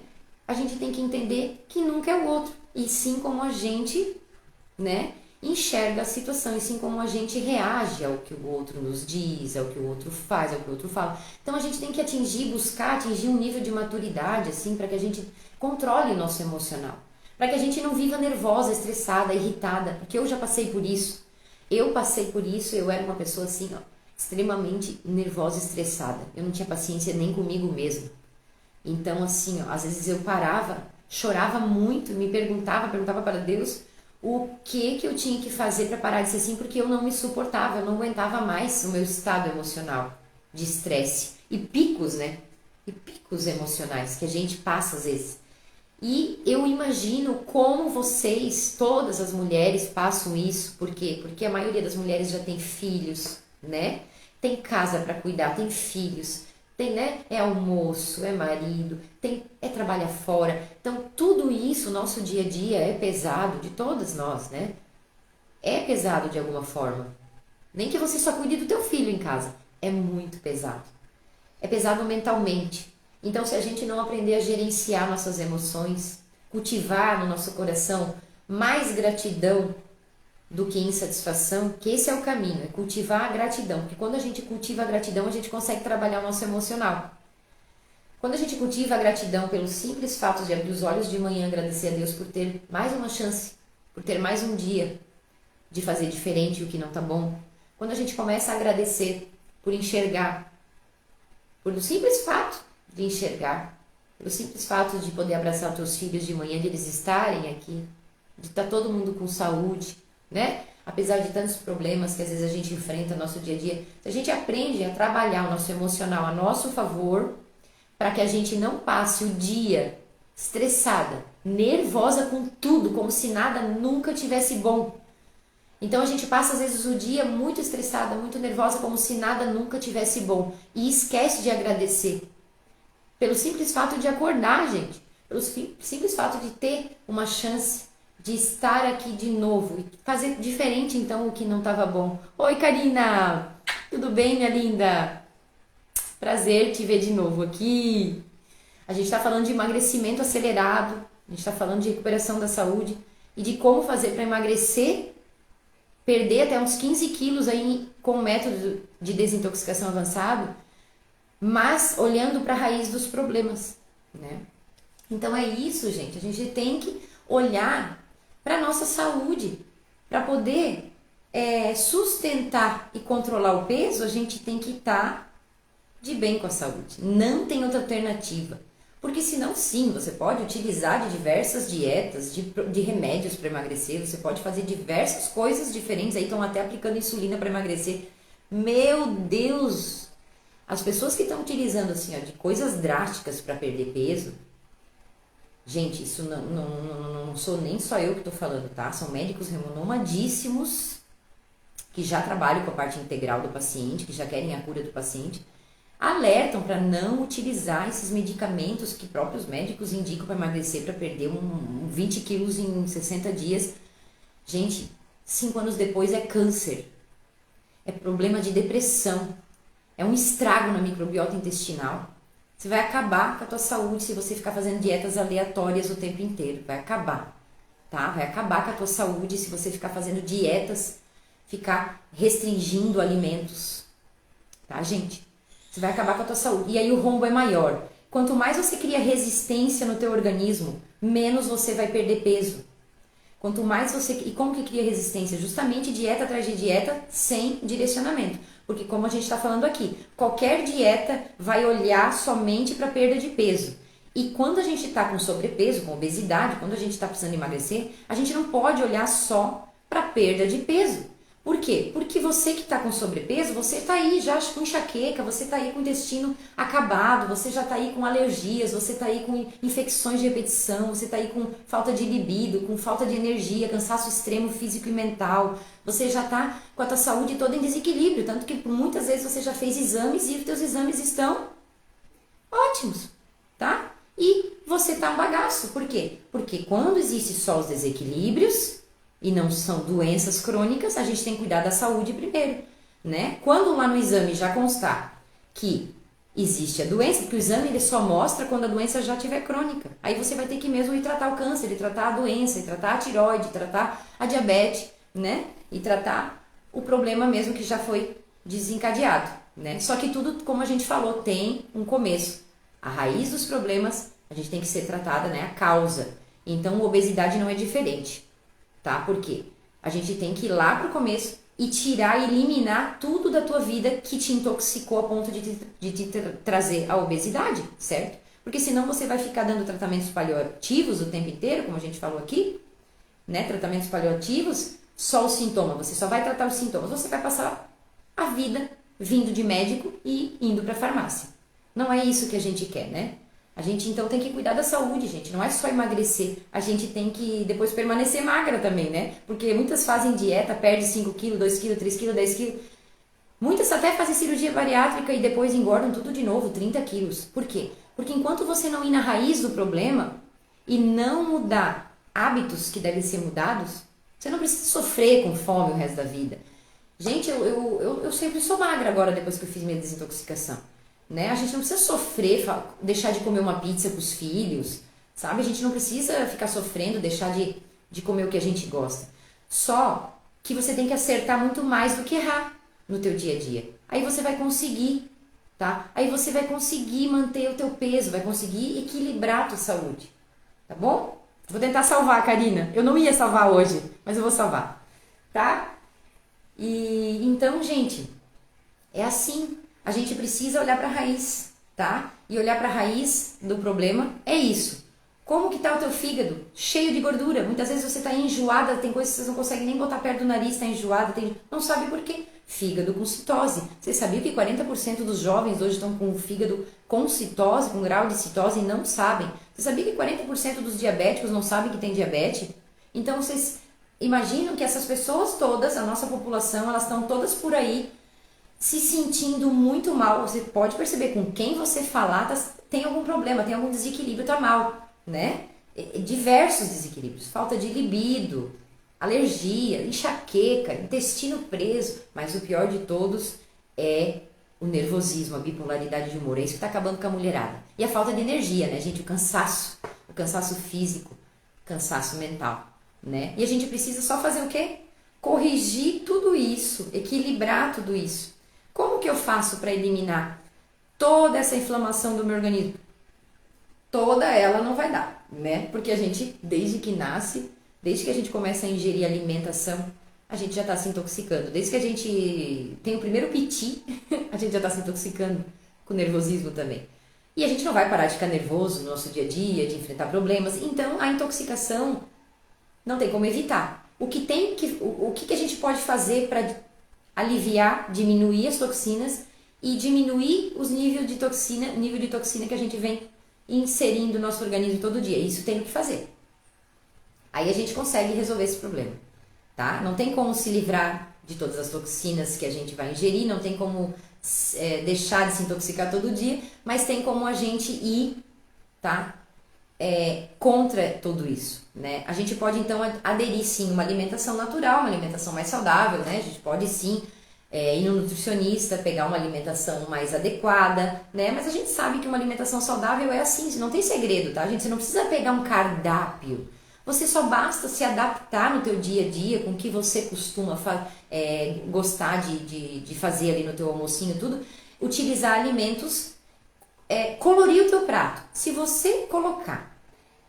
A gente tem que entender que nunca é o outro, e sim como a gente, né, enxerga a situação, e sim como a gente reage ao que o outro nos diz, ao que o outro faz, ao que o outro fala. Então a gente tem que buscar atingir um nível de maturidade, assim, para que a gente controle o nosso emocional, para que a gente não viva nervosa, estressada, irritada, porque eu já passei por isso. Eu passei por isso, eu era uma pessoa assim, ó, extremamente nervosa e estressada. Eu não tinha paciência nem comigo mesma. Então, assim, ó, às vezes eu parava, chorava muito, perguntava para Deus o que eu tinha que fazer para parar de ser assim, porque eu não me suportava, eu não aguentava mais o meu estado emocional de estresse e picos, né? E picos emocionais que a gente passa às vezes. E eu imagino como vocês, todas as mulheres, passam isso. Por quê? Porque a maioria das mulheres já tem filhos, né? Tem casa para cuidar, tem filhos, tem, né? É almoço, é marido, é trabalhar fora. Então, tudo isso, nosso dia a dia é pesado de todas nós, né? É pesado de alguma forma. Nem que você só cuide do teu filho em casa. É muito pesado. É pesado mentalmente. Então, se a gente não aprender a gerenciar nossas emoções, cultivar no nosso coração mais gratidão do que insatisfação, que esse é o caminho, é cultivar a gratidão. Porque quando a gente cultiva a gratidão, a gente consegue trabalhar o nosso emocional. Quando a gente cultiva a gratidão pelo simples fato de abrir os olhos de manhã e agradecer a Deus por ter mais uma chance, por ter mais um dia de fazer diferente o que não tá bom. Quando a gente começa a agradecer por enxergar, por o simples fato de enxergar, pelo simples fato de poder abraçar os teus filhos de manhã, de eles estarem aqui, de estar todo mundo com saúde, né? Apesar de tantos problemas que às vezes a gente enfrenta no nosso dia a dia, se a gente aprende a trabalhar o nosso emocional a nosso favor, para que a gente não passe o dia estressada, nervosa com tudo, como se nada nunca tivesse bom. Então a gente passa às vezes o dia muito estressada, muito nervosa, como se nada nunca tivesse bom, e esquece de agradecer. Pelo simples fato de acordar, gente. Pelo simples fato de ter uma chance de estar aqui de novo. E fazer diferente, então, o que não estava bom. Oi, Karina! Tudo bem, minha linda? Prazer te ver de novo aqui. A gente está falando de emagrecimento acelerado. A gente está falando de recuperação da saúde. E de como fazer para emagrecer, perder até uns 15 quilos aí com o método de desintoxicação avançado, mas olhando para a raiz dos problemas, né? Então é isso, gente. A gente tem que olhar para a nossa saúde. Para poder sustentar e controlar o peso, a gente tem que estar de bem com a saúde. Não tem outra alternativa. Porque senão, sim, você pode utilizar de diversas dietas, de remédios para emagrecer, você pode fazer diversas coisas diferentes. Aí estão até aplicando insulina para emagrecer. Meu Deus! As pessoas que estão utilizando assim, ó, de coisas drásticas para perder peso, Gente, isso não sou nem só eu que estou falando, tá? São médicos renomadíssimos que já trabalham com a parte integral do paciente, que já querem a cura do paciente, alertam para não utilizar esses medicamentos que próprios médicos indicam para emagrecer, para perder 20 quilos em 60 dias. Gente, 5 anos depois é câncer, é problema de depressão, é um estrago na microbiota intestinal. Você vai acabar com a tua saúde se você ficar fazendo dietas aleatórias o tempo inteiro. Vai acabar, tá? Vai acabar com a tua saúde se você ficar fazendo dietas, ficar restringindo alimentos, tá, gente? Você vai acabar com a tua saúde. E aí o rombo é maior. Quanto mais você cria resistência no teu organismo, menos você vai perder peso. Quanto mais você... E como que cria resistência? Justamente dieta atrás de dieta sem direcionamento. Porque como a gente está falando aqui, qualquer dieta vai olhar somente para perda de peso. E quando a gente está com sobrepeso, com obesidade, quando a gente está precisando emagrecer, a gente não pode olhar só para perda de peso. Por quê? Porque você que está com sobrepeso, você está aí já com enxaqueca, você está aí com o intestino acabado, você já está aí com alergias, você está aí com infecções de repetição, você está aí com falta de libido, com falta de energia, cansaço extremo físico e mental. Você já está com a tua saúde toda em desequilíbrio, tanto que muitas vezes você já fez exames e os teus exames estão ótimos, tá? E você está um bagaço. Por quê? Porque quando existe só os desequilíbrios e não são doenças crônicas, a gente tem que cuidar da saúde primeiro, né? Quando lá no exame já constar que existe a doença, porque o exame ele só mostra quando a doença já estiver crônica. Aí você vai ter que mesmo ir tratar o câncer, ir tratar a doença, ir tratar a tireoide, ir tratar a diabetes, né? E tratar o problema mesmo que já foi desencadeado, né? Só que tudo, como a gente falou, tem um começo. A raiz dos problemas, a gente tem que ser tratada, né? A causa. Então, a obesidade não é diferente. Tá? Por quê? A gente tem que ir lá pro começo e tirar, eliminar tudo da tua vida que te intoxicou a ponto de te trazer a obesidade, certo? Porque senão você vai ficar dando tratamentos paliativos o tempo inteiro, como a gente falou aqui, né? Tratamentos paliativos, só o sintoma, você só vai tratar os sintomas, você vai passar a vida vindo de médico e indo pra farmácia. Não é isso que a gente quer, né? A gente então tem que cuidar da saúde, gente. Não é só emagrecer. A gente tem que depois permanecer magra também, né? Porque muitas fazem dieta, perde 5 quilos, 2 quilos, 3 quilos, 10 quilos. Muitas até fazem cirurgia bariátrica e depois engordam tudo de novo, 30 quilos. Por quê? Porque enquanto você não ir na raiz do problema e não mudar hábitos que devem ser mudados, você não precisa sofrer com fome o resto da vida. Gente, eu sempre sou magra agora depois que eu fiz minha desintoxicação. Né? A gente não precisa sofrer, deixar de comer uma pizza com os filhos, sabe? A gente não precisa ficar sofrendo, deixar de comer o que a gente gosta. Só que você tem que acertar muito mais do que errar no teu dia a dia. Aí você vai conseguir, tá? Aí você vai conseguir manter o teu peso, vai conseguir equilibrar a tua saúde, tá bom? Vou tentar salvar, Karina. Eu não ia salvar hoje, mas eu vou salvar, tá? E então, gente, é assim. A gente precisa olhar para a raiz, tá? E olhar para a raiz do problema é isso. Como que tá o teu fígado? Cheio de gordura. Muitas vezes você tá enjoada, tem coisas que você não consegue nem botar perto do nariz, tá enjoada, não sabe por quê. Fígado com citose. Você sabia que 40% dos jovens hoje estão com o fígado com citose, com grau de citose e não sabem? Você sabia que 40% dos diabéticos não sabem que tem diabetes? Então vocês imaginam que essas pessoas todas, a nossa população, elas estão todas por aí se sentindo muito mal. Você pode perceber com quem você falar, tem algum problema, tem algum desequilíbrio, tá mal, né? Diversos desequilíbrios, falta de libido, alergia, enxaqueca, intestino preso, mas o pior de todos é o nervosismo, a bipolaridade de humor, é isso que tá acabando com a mulherada. E a falta de energia, né, gente? O cansaço físico, o cansaço mental, né? E a gente precisa só fazer o quê? Corrigir tudo isso, equilibrar tudo isso. Como que eu faço para eliminar toda essa inflamação do meu organismo? Toda ela não vai dar, né? Porque a gente, desde que nasce, desde que a gente começa a ingerir alimentação, a gente já está se intoxicando. Desde que a gente tem o primeiro piti, a gente já está se intoxicando com nervosismo também. E a gente não vai parar de ficar nervoso no nosso dia a dia, de enfrentar problemas. Então, a intoxicação não tem como evitar. O que a gente pode fazer para aliviar, diminuir as toxinas e diminuir os níveis de toxina que a gente vem inserindo no nosso organismo todo dia. Isso tem que fazer. Aí a gente consegue resolver esse problema, tá? Não tem como se livrar de todas as toxinas que a gente vai ingerir, não tem como deixar de se intoxicar todo dia, mas tem como a gente ir, tá? Contra tudo isso, né? A gente pode então aderir sim uma alimentação natural, uma alimentação mais saudável, né? A gente pode sim ir no nutricionista, pegar uma alimentação mais adequada, né? Mas a gente sabe que uma alimentação saudável é assim, não tem segredo, tá, gente? Você não precisa pegar um cardápio. Você só basta se adaptar no teu dia a dia com o que você costuma gostar de fazer ali no teu almocinho, tudo. Utilizar alimentos, colorir o teu prato. Se você colocar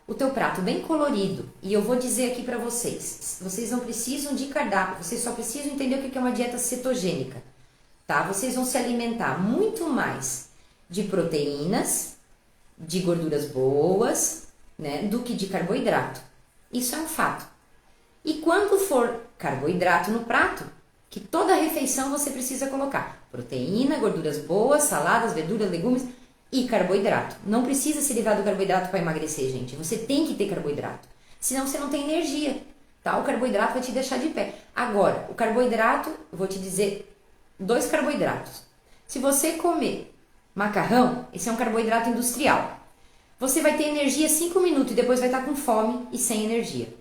o teu prato bem colorido, e eu vou dizer aqui pra vocês, vocês não precisam de cardápio, vocês só precisam entender o que é uma dieta cetogênica, tá? Vocês vão se alimentar muito mais de proteínas, de gorduras boas, né, do que de carboidrato. Isso é um fato. E quando for carboidrato no prato, que toda refeição você precisa colocar proteína, gorduras boas, saladas, verduras, legumes e carboidrato. Não precisa se livrar do carboidrato para emagrecer, gente. Você tem que ter carboidrato. Senão você não tem energia, tá? O carboidrato vai te deixar de pé. Agora, o carboidrato, eu vou te dizer 2 carboidratos. Se você comer macarrão, esse é um carboidrato industrial. Você vai ter energia 5 minutos e depois vai estar com fome e sem energia.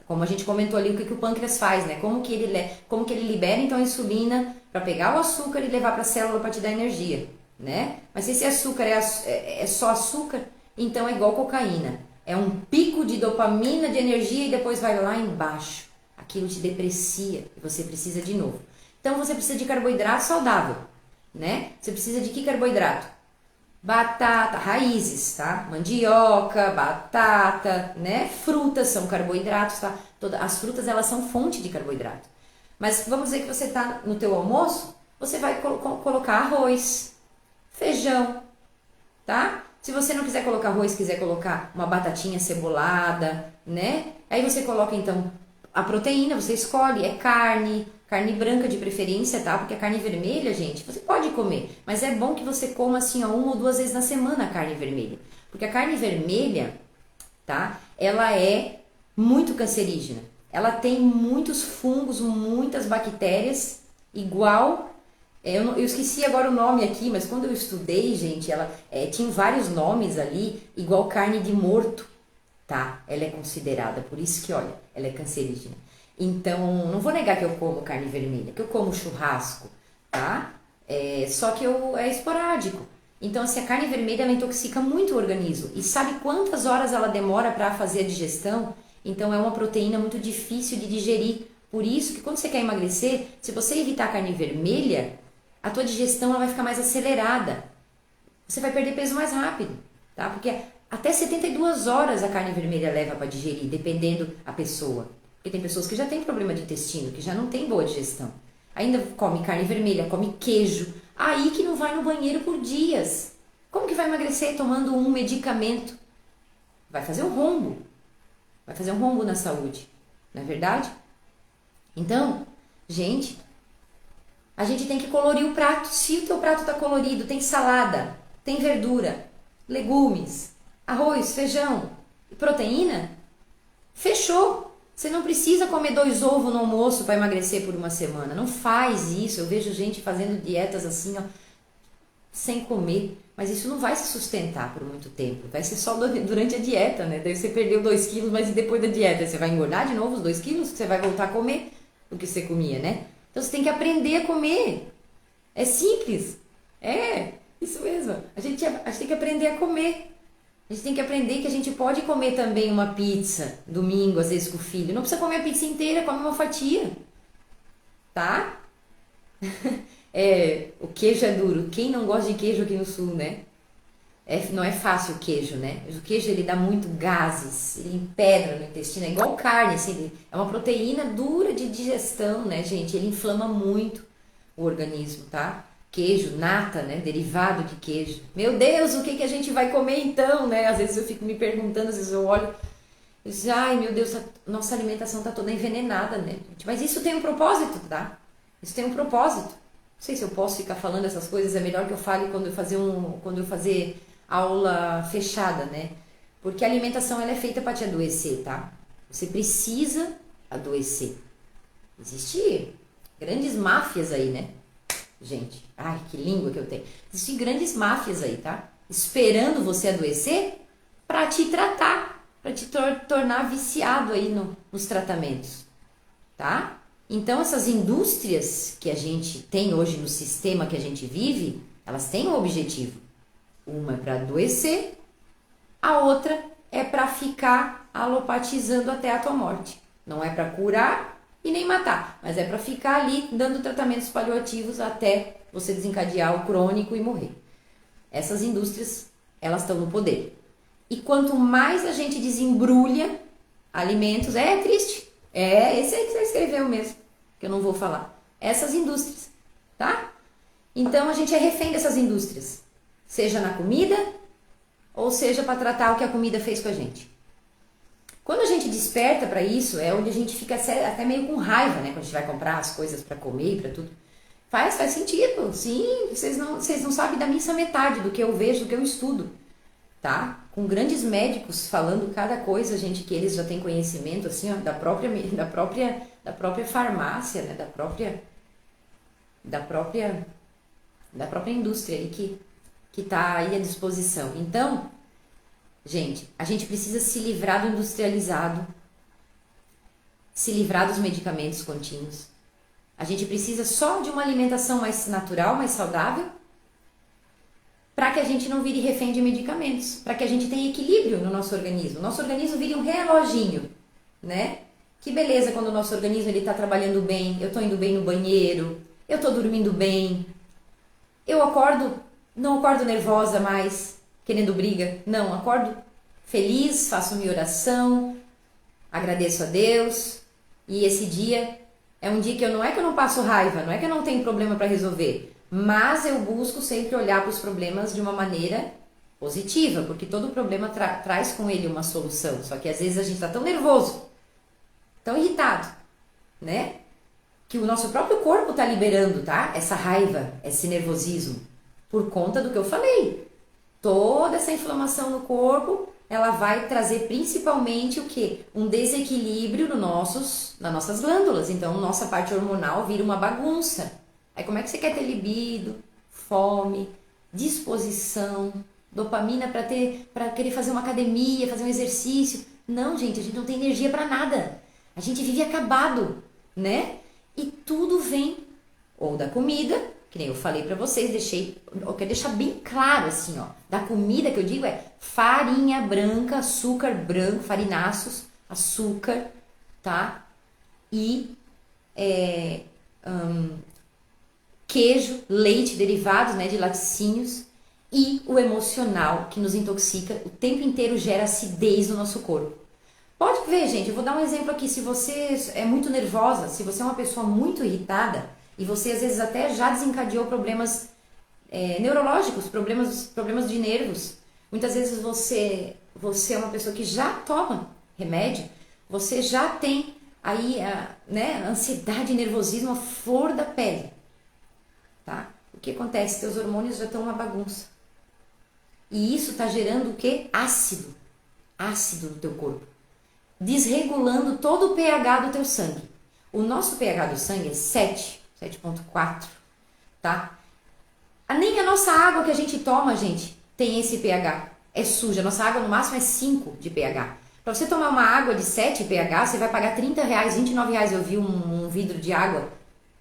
Como a gente comentou ali, o que o pâncreas faz, né? Como que ele libera então a insulina para pegar o açúcar e levar para a célula para te dar energia, né? Mas se esse açúcar é só açúcar, então é igual cocaína. É um pico de dopamina, de energia e depois vai lá embaixo. Aquilo te deprecia e você precisa de novo. Então você precisa de carboidrato saudável, né? Você precisa de que carboidrato? Batata, raízes, tá? Mandioca, batata, né? Frutas são carboidratos, tá? As frutas, elas são fonte de carboidrato. Mas vamos dizer que você tá no teu almoço, você vai colocar arroz, feijão, tá? Se você não quiser colocar arroz, quiser colocar uma batatinha cebolada, né? Aí você coloca então a proteína, você escolhe, é carne branca de preferência, tá? Porque a carne vermelha, gente, você pode comer, mas é bom que você coma assim, 1 ou 2 vezes na semana a carne vermelha. Porque a carne vermelha, tá? Ela é muito cancerígena. Ela tem muitos fungos, muitas bactérias, igual... eu esqueci agora o nome aqui, mas quando eu estudei, gente, ela tinha vários nomes ali, igual carne de morto, tá? Ela é considerada, por isso que, olha, ela é cancerígena. Então, não vou negar que eu como carne vermelha, que eu como churrasco, tá? Só que é esporádico. Então, assim, a carne vermelha, ela intoxica muito o organismo. E sabe quantas horas ela demora para fazer a digestão? Então, é uma proteína muito difícil de digerir. Por isso que quando você quer emagrecer, se você evitar a carne vermelha, a tua digestão ela vai ficar mais acelerada. Você vai perder peso mais rápido, tá? Porque até 72 horas a carne vermelha leva para digerir, dependendo a pessoa. Porque tem pessoas que já têm problema de intestino, que já não tem boa digestão. Ainda come carne vermelha, come queijo. Aí que não vai no banheiro por dias. Como que vai emagrecer tomando um medicamento? Vai fazer um rombo. Vai fazer um rombo na saúde. Não é verdade? Então, gente, a gente tem que colorir o prato. Se o teu prato está colorido, tem salada, tem verdura, legumes, arroz, feijão e proteína, fechou. Você não precisa comer 2 ovos no almoço para emagrecer por uma semana. Não faz isso. Eu vejo gente fazendo dietas assim, ó, sem comer. Mas isso não vai se sustentar por muito tempo. Vai ser só durante a dieta, né? Daí você perdeu 2 quilos, mas e depois da dieta? Você vai engordar de novo os 2 quilos? Você vai voltar a comer o que você comia, né? Então você tem que aprender a comer. É simples. Isso mesmo. A gente tem que aprender a comer. A gente tem que aprender que a gente pode comer também uma pizza domingo, às vezes com o filho. Não precisa comer a pizza inteira, come uma fatia. Tá? O queijo é duro. Quem não gosta de queijo aqui no sul, né? Não é fácil o queijo, né? O queijo, ele dá muito gases, ele empedra no intestino. É igual carne, assim. É uma proteína dura de digestão, né, gente? Ele inflama muito o organismo, tá? Queijo, nata, né? Derivado de queijo. Meu Deus, o que a gente vai comer então, né? Às vezes eu fico me perguntando, às vezes eu olho e digo, ai meu Deus, nossa alimentação tá toda envenenada, né? Mas isso tem um propósito, tá? Isso tem um propósito. Não sei se eu posso ficar falando essas coisas, é melhor que eu fale quando eu fazer aula fechada, né? Porque a alimentação ela é feita para te adoecer, tá? Você precisa adoecer. Existem grandes máfias aí, né? Gente, ai, que língua que eu tenho. Existem grandes máfias aí, tá? Esperando você adoecer para te tratar, para te tornar viciado aí nos tratamentos, tá? Então, essas indústrias que a gente tem hoje no sistema que a gente vive, elas têm um objetivo. Uma é para adoecer, a outra é para ficar alopatizando até a tua morte. Não é para curar e nem matar, mas é para ficar ali dando tratamentos paliativos até você desencadear o crônico e morrer. Essas indústrias, elas estão no poder. E quanto mais a gente desembrulha alimentos, é triste. Esse aí que você escreveu mesmo, que eu não vou falar. Essas indústrias, tá? Então a gente é refém dessas indústrias, seja na comida ou seja para tratar o que a comida fez com a gente. Quando a gente desperta para isso, é onde a gente fica até meio com raiva, né? Quando a gente vai comprar as coisas para comer e para tudo. Faz sentido, sim. Vocês não sabem da missa metade do que eu vejo, do que eu estudo, tá? Com grandes médicos falando cada coisa, gente, que eles já têm conhecimento, assim, ó, da própria farmácia, né? Da própria indústria aí que tá aí à disposição. Então, gente, a gente precisa se livrar do industrializado, se livrar dos medicamentos contínuos. A gente precisa só de uma alimentação mais natural, mais saudável, para que a gente não vire refém de medicamentos, para que a gente tenha equilíbrio no nosso organismo. Nosso organismo vire um reloginho, né? Que beleza quando o nosso organismo ele tá trabalhando bem, eu tô indo bem no banheiro, eu tô dormindo bem, eu acordo, não acordo nervosa mais, querendo briga, não, acordo feliz, faço minha oração, agradeço a Deus, e esse dia é um dia que não é que eu não passo raiva, não é que eu não tenho problema para resolver, mas eu busco sempre olhar para os problemas de uma maneira positiva, porque todo problema traz com ele uma solução, só que às vezes a gente está tão nervoso, tão irritado, né? Que o nosso próprio corpo está liberando, tá? Essa raiva, esse nervosismo, por conta do que eu falei. Toda essa inflamação no corpo, ela vai trazer principalmente o quê? Um desequilíbrio nas nossas glândulas. Então, nossa parte hormonal vira uma bagunça. Aí, como é que você quer ter libido, fome, disposição, dopamina para querer fazer uma academia, fazer um exercício? Não, gente, a gente não tem energia para nada. A gente vive acabado, né? E tudo vem ou da comida, que nem eu falei pra vocês, eu quero deixar bem claro assim, ó, da comida que eu digo é farinha branca, açúcar branco, farináceos, açúcar, tá? E queijo, leite, derivados, né, de laticínios e o emocional que nos intoxica, o tempo inteiro gera acidez no nosso corpo. Pode ver, gente, eu vou dar um exemplo aqui, se você é muito nervosa, se você é uma pessoa muito irritada, e você às vezes até já desencadeou problemas neurológicos, problemas de nervos. Muitas vezes você é uma pessoa que já toma remédio, você já tem aí né, ansiedade e nervosismo à flor da pele. Tá? O que acontece? Teus hormônios já estão uma bagunça. E isso está gerando o quê? Ácido. Ácido no teu corpo. Desregulando todo o pH do teu sangue. O nosso pH do sangue é 7,4, tá? Nem a nossa água que a gente toma, gente, tem esse pH. É suja. A nossa água no máximo é 5 de pH. Para você tomar uma água de 7 pH, você vai pagar R$30, R$29. Eu vi um vidro de água.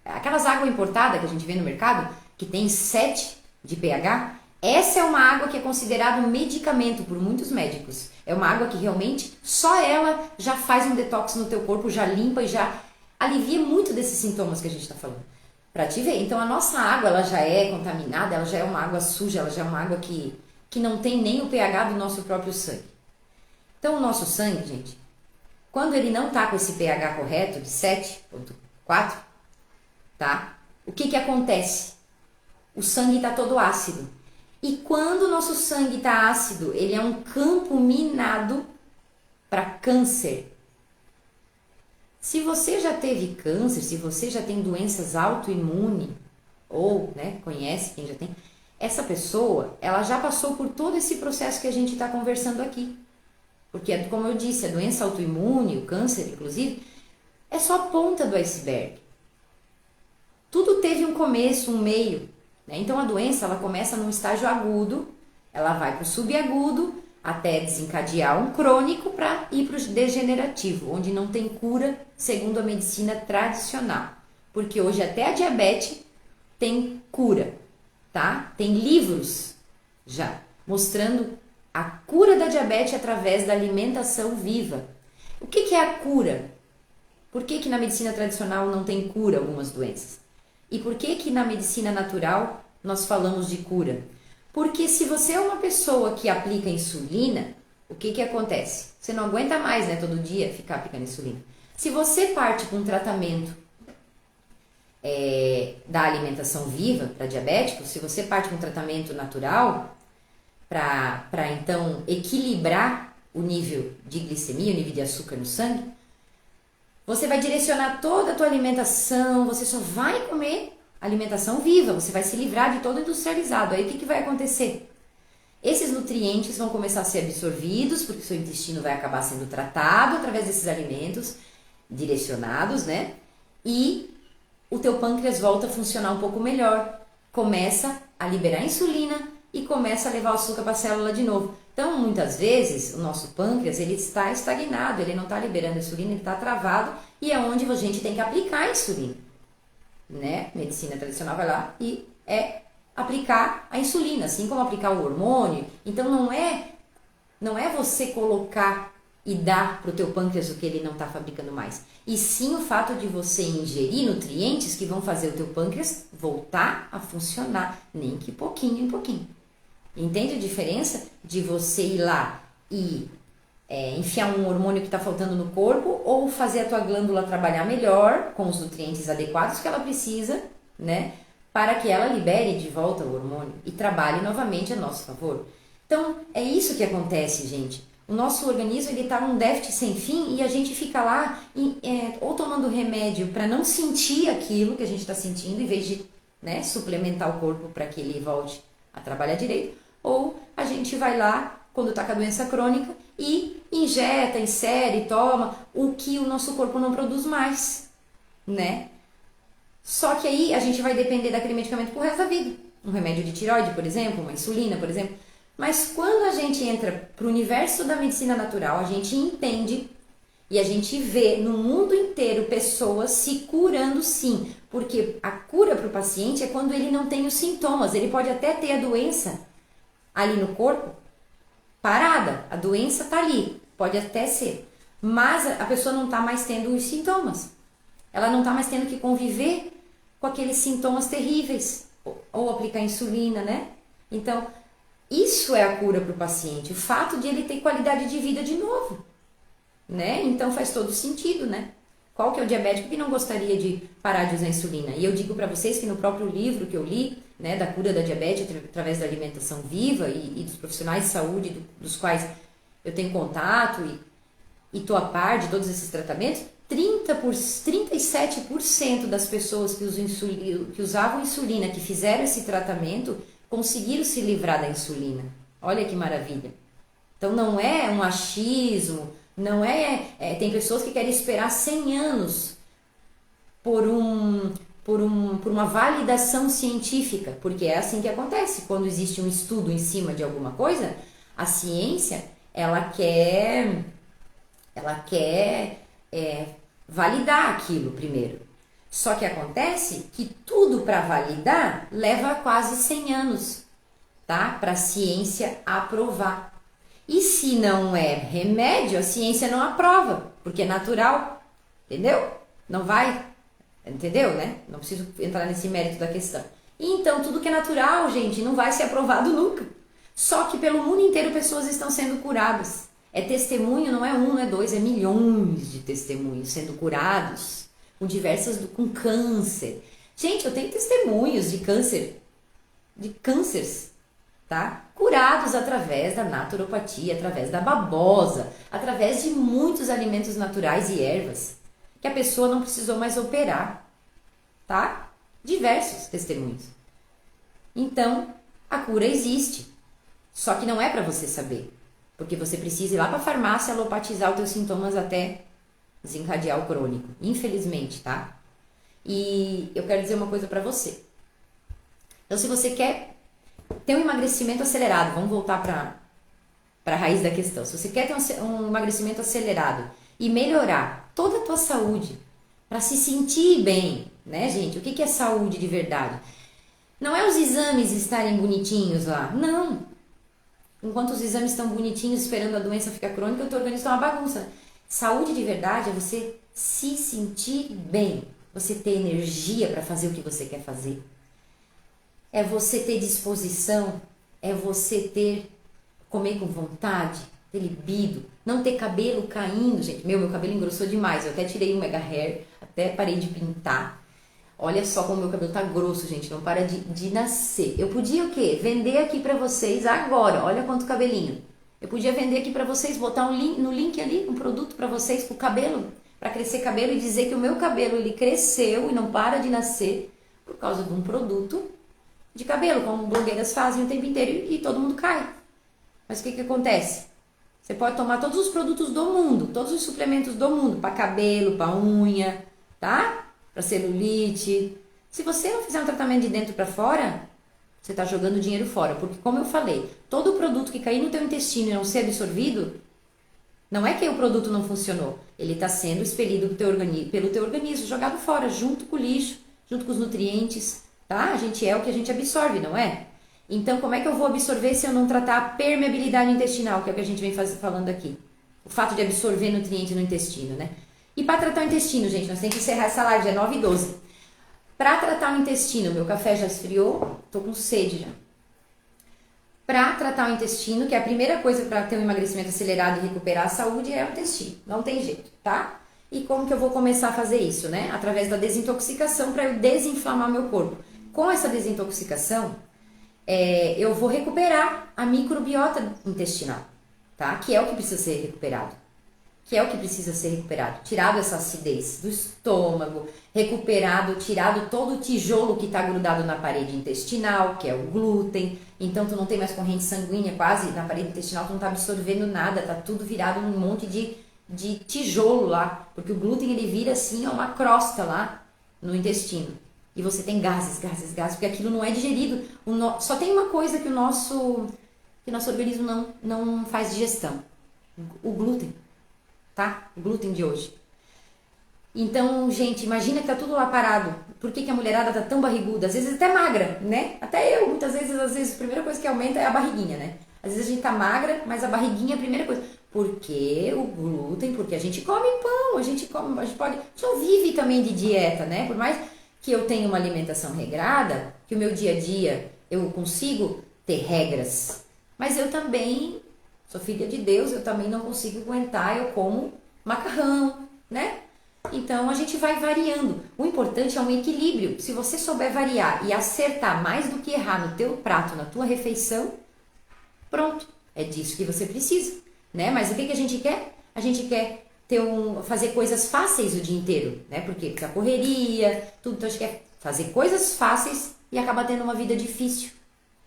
Aquelas águas importadas que a gente vê no mercado, que tem 7 de pH. Essa é uma água que é considerada um medicamento por muitos médicos. É uma água que realmente só ela já faz um detox no teu corpo, já limpa e já alivia muito desses sintomas que a gente está falando. Pra te ver. Então a nossa água, ela já é contaminada, ela já é uma água suja, ela já é uma água que não tem nem o pH do nosso próprio sangue. Então o nosso sangue, gente, quando ele não tá com esse pH correto de 7,4, tá? O que acontece? O sangue tá todo ácido. E quando o nosso sangue está ácido, ele é um campo minado para câncer. Se você já teve câncer, se você já tem doenças autoimunes, ou conhece quem já tem, essa pessoa, ela já passou por todo esse processo que a gente está conversando aqui. Porque, como eu disse, a doença autoimune, o câncer, inclusive, é só a ponta do iceberg. Tudo teve um começo, um meio, né? Então, a doença, ela começa num estágio agudo, ela vai para o subagudo, até desencadear um crônico para ir para o degenerativo, onde não tem cura, segundo a medicina tradicional. Porque hoje até a diabetes tem cura, tá? Tem livros já mostrando a cura da diabetes através da alimentação viva. O que é a cura? Por que na medicina tradicional não tem cura algumas doenças? E por que na medicina natural nós falamos de cura? Porque se você é uma pessoa que aplica insulina, o que acontece? Você não aguenta mais, né, todo dia ficar aplicando insulina. Se você parte com um tratamento da alimentação viva para diabéticos, se você parte com um tratamento natural para então equilibrar o nível de glicemia, o nível de açúcar no sangue, você vai direcionar toda a tua alimentação, você só vai comer alimentação viva, você vai se livrar de todo industrializado. Aí o que vai acontecer? Esses nutrientes vão começar a ser absorvidos, porque o seu intestino vai acabar sendo tratado através desses alimentos direcionados, né? E o teu pâncreas volta a funcionar um pouco melhor, começa a liberar insulina e começa a levar o açúcar para a célula de novo. Então, muitas vezes, o nosso pâncreas ele está estagnado, ele não está liberando insulina, ele está travado, e é onde a gente tem que aplicar a insulina, né? Medicina tradicional vai lá e aplicar a insulina, assim como aplicar o hormônio. Então, não é você colocar e dar para o teu pâncreas o que ele não está fabricando mais, e sim o fato de você ingerir nutrientes que vão fazer o teu pâncreas voltar a funcionar, nem que pouquinho em pouquinho. Entende a diferença de você ir lá e enfiar um hormônio que está faltando no corpo, ou fazer a tua glândula trabalhar melhor com os nutrientes adequados que ela precisa, né, para que ela libere de volta o hormônio e trabalhe novamente a nosso favor. Então, é isso que acontece, gente. O nosso organismo está num déficit sem fim e a gente fica lá ou tomando remédio para não sentir aquilo que a gente está sentindo, em vez de, né, suplementar o corpo para que ele volte a trabalhar direito, ou a gente vai lá, quando está com a doença crônica, e injeta, insere, toma o que o nosso corpo não produz mais, né? Só que aí a gente vai depender daquele medicamento pro resto da vida. Um remédio de tireoide, por exemplo, uma insulina, por exemplo. Mas quando a gente entra pro universo da medicina natural, a gente entende e a gente vê no mundo inteiro pessoas se curando, sim. Porque a cura para o paciente é quando ele não tem os sintomas. Ele pode até ter a doença ali no corpo parada, a doença tá ali, pode até ser, mas a pessoa não tá mais tendo os sintomas, ela não tá mais tendo que conviver com aqueles sintomas terríveis, ou aplicar insulina, né? Então, isso é a cura para o paciente, o fato de ele ter qualidade de vida de novo, né? Então faz todo sentido, né? Qual que é o diabético que não gostaria de parar de usar insulina? E eu digo para vocês que no próprio livro que eu li, né, da cura da diabetes através da alimentação viva e dos profissionais de saúde dos quais eu tenho contato e estou a par de todos esses tratamentos, 37% das pessoas que usavam insulina, que fizeram esse tratamento, conseguiram se livrar da insulina. Olha que maravilha. Então não é um achismo, não tem pessoas que querem esperar 100 anos por uma validação científica, porque é assim que acontece. Quando existe um estudo em cima de alguma coisa, a ciência, ela quer validar aquilo primeiro. Só que acontece que tudo para validar leva quase 100 anos, tá? Para a ciência aprovar. E se não é remédio, a ciência não aprova, porque é natural, entendeu? Não vai, entendeu, né? Não preciso entrar nesse mérito da questão. Então, tudo que é natural, gente, não vai ser aprovado nunca. Só que pelo mundo inteiro pessoas estão sendo curadas. É testemunho, não é um, não é dois, é milhões de testemunhos sendo curados com câncer. Gente, eu tenho testemunhos de cânceres, tá? Curados através da naturopatia, através da babosa, através de muitos alimentos naturais e ervas, que a pessoa não precisou mais operar, tá? Diversos testemunhos. Então, A cura existe, só que não é para você saber, porque você precisa ir lá para a farmácia alopatizar os teus sintomas até desencadear o crônico, infelizmente, tá? E eu quero dizer uma coisa para você. Então, se você quer ter um emagrecimento acelerado, vamos voltar para a raiz da questão. Se você quer ter um emagrecimento acelerado e melhorar toda a tua saúde, para se sentir bem, né, gente? O que é saúde de verdade? Não é os exames estarem bonitinhos lá, não. Enquanto os exames estão bonitinhos, esperando a doença ficar crônica, o teu organismo está uma bagunça. Saúde de verdade é você se sentir bem, você ter energia para fazer o que você quer fazer. É você ter disposição, é você comer com vontade, ter libido, não ter cabelo caindo, gente. Meu cabelo engrossou demais, eu até tirei um mega hair, até parei de pintar. Olha só como meu cabelo tá grosso, gente, não para de nascer. Eu podia o quê? Vender aqui pra vocês agora, olha quanto cabelinho. Eu podia vender aqui pra vocês, botar no link ali, um produto pra vocês com cabelo, pra crescer cabelo e dizer que o meu cabelo, ele cresceu e não para de nascer por causa de um produto de cabelo, como blogueiras fazem o tempo inteiro e todo mundo cai. Mas o que acontece? Você pode tomar todos os produtos do mundo, todos os suplementos do mundo, pra cabelo, pra unha, tá? Para celulite. Se você não fizer um tratamento de dentro para fora, você está jogando dinheiro fora. Porque, como eu falei, todo produto que cair no teu intestino e não ser absorvido, não é que o produto não funcionou. Ele está sendo expelido pelo teu organismo, jogado fora, junto com o lixo, junto com os nutrientes, tá? A gente é o que a gente absorve, não é? Então, como é que eu vou absorver se eu não tratar a permeabilidade intestinal, que é o que a gente vem falando aqui? O fato de absorver nutrientes no intestino, né? E para tratar o intestino, gente, nós temos que encerrar essa live, já é 9h12. Para tratar o intestino, meu café já esfriou, tô com sede já. Para tratar o intestino, que é a primeira coisa para ter um emagrecimento acelerado e recuperar a saúde, é o intestino. Não tem jeito, tá? E como que eu vou começar a fazer isso, né? Através da desintoxicação para eu desinflamar meu corpo. Com essa desintoxicação, eu vou recuperar a microbiota intestinal, tá? Que é o que precisa ser recuperado. Tirado essa acidez do estômago, tirado todo o tijolo que está grudado na parede intestinal, que é o glúten. Então, tu não tem mais corrente sanguínea quase na parede intestinal, tu não está absorvendo nada, tá tudo virado num monte de tijolo lá, porque o glúten ele vira assim, uma crosta lá no intestino. E você tem gases, porque aquilo não é digerido. Só tem uma coisa que o nosso organismo não faz digestão, o glúten. Tá? O glúten de hoje. Então, gente, imagina que tá tudo lá parado. Por que a mulherada tá tão barriguda? Às vezes até magra, né? Até eu, muitas vezes, a primeira coisa que aumenta é a barriguinha, né? Às vezes a gente tá magra, mas a barriguinha é a primeira coisa. Porque o glúten, porque a gente come pão, a gente só vive também de dieta, né? Por mais que eu tenha uma alimentação regrada, que o meu dia a dia eu consigo ter regras, mas eu também sou filha de Deus, eu também não consigo aguentar, eu como macarrão, né? Então a gente vai variando. O importante é um equilíbrio. Se você souber variar e acertar mais do que errar no teu prato, na tua refeição, pronto, é disso que você precisa, né? Mas o que a gente quer? A gente quer fazer coisas fáceis o dia inteiro, né? Porque a correria, tudo, então a gente quer fazer coisas fáceis e acaba tendo uma vida difícil,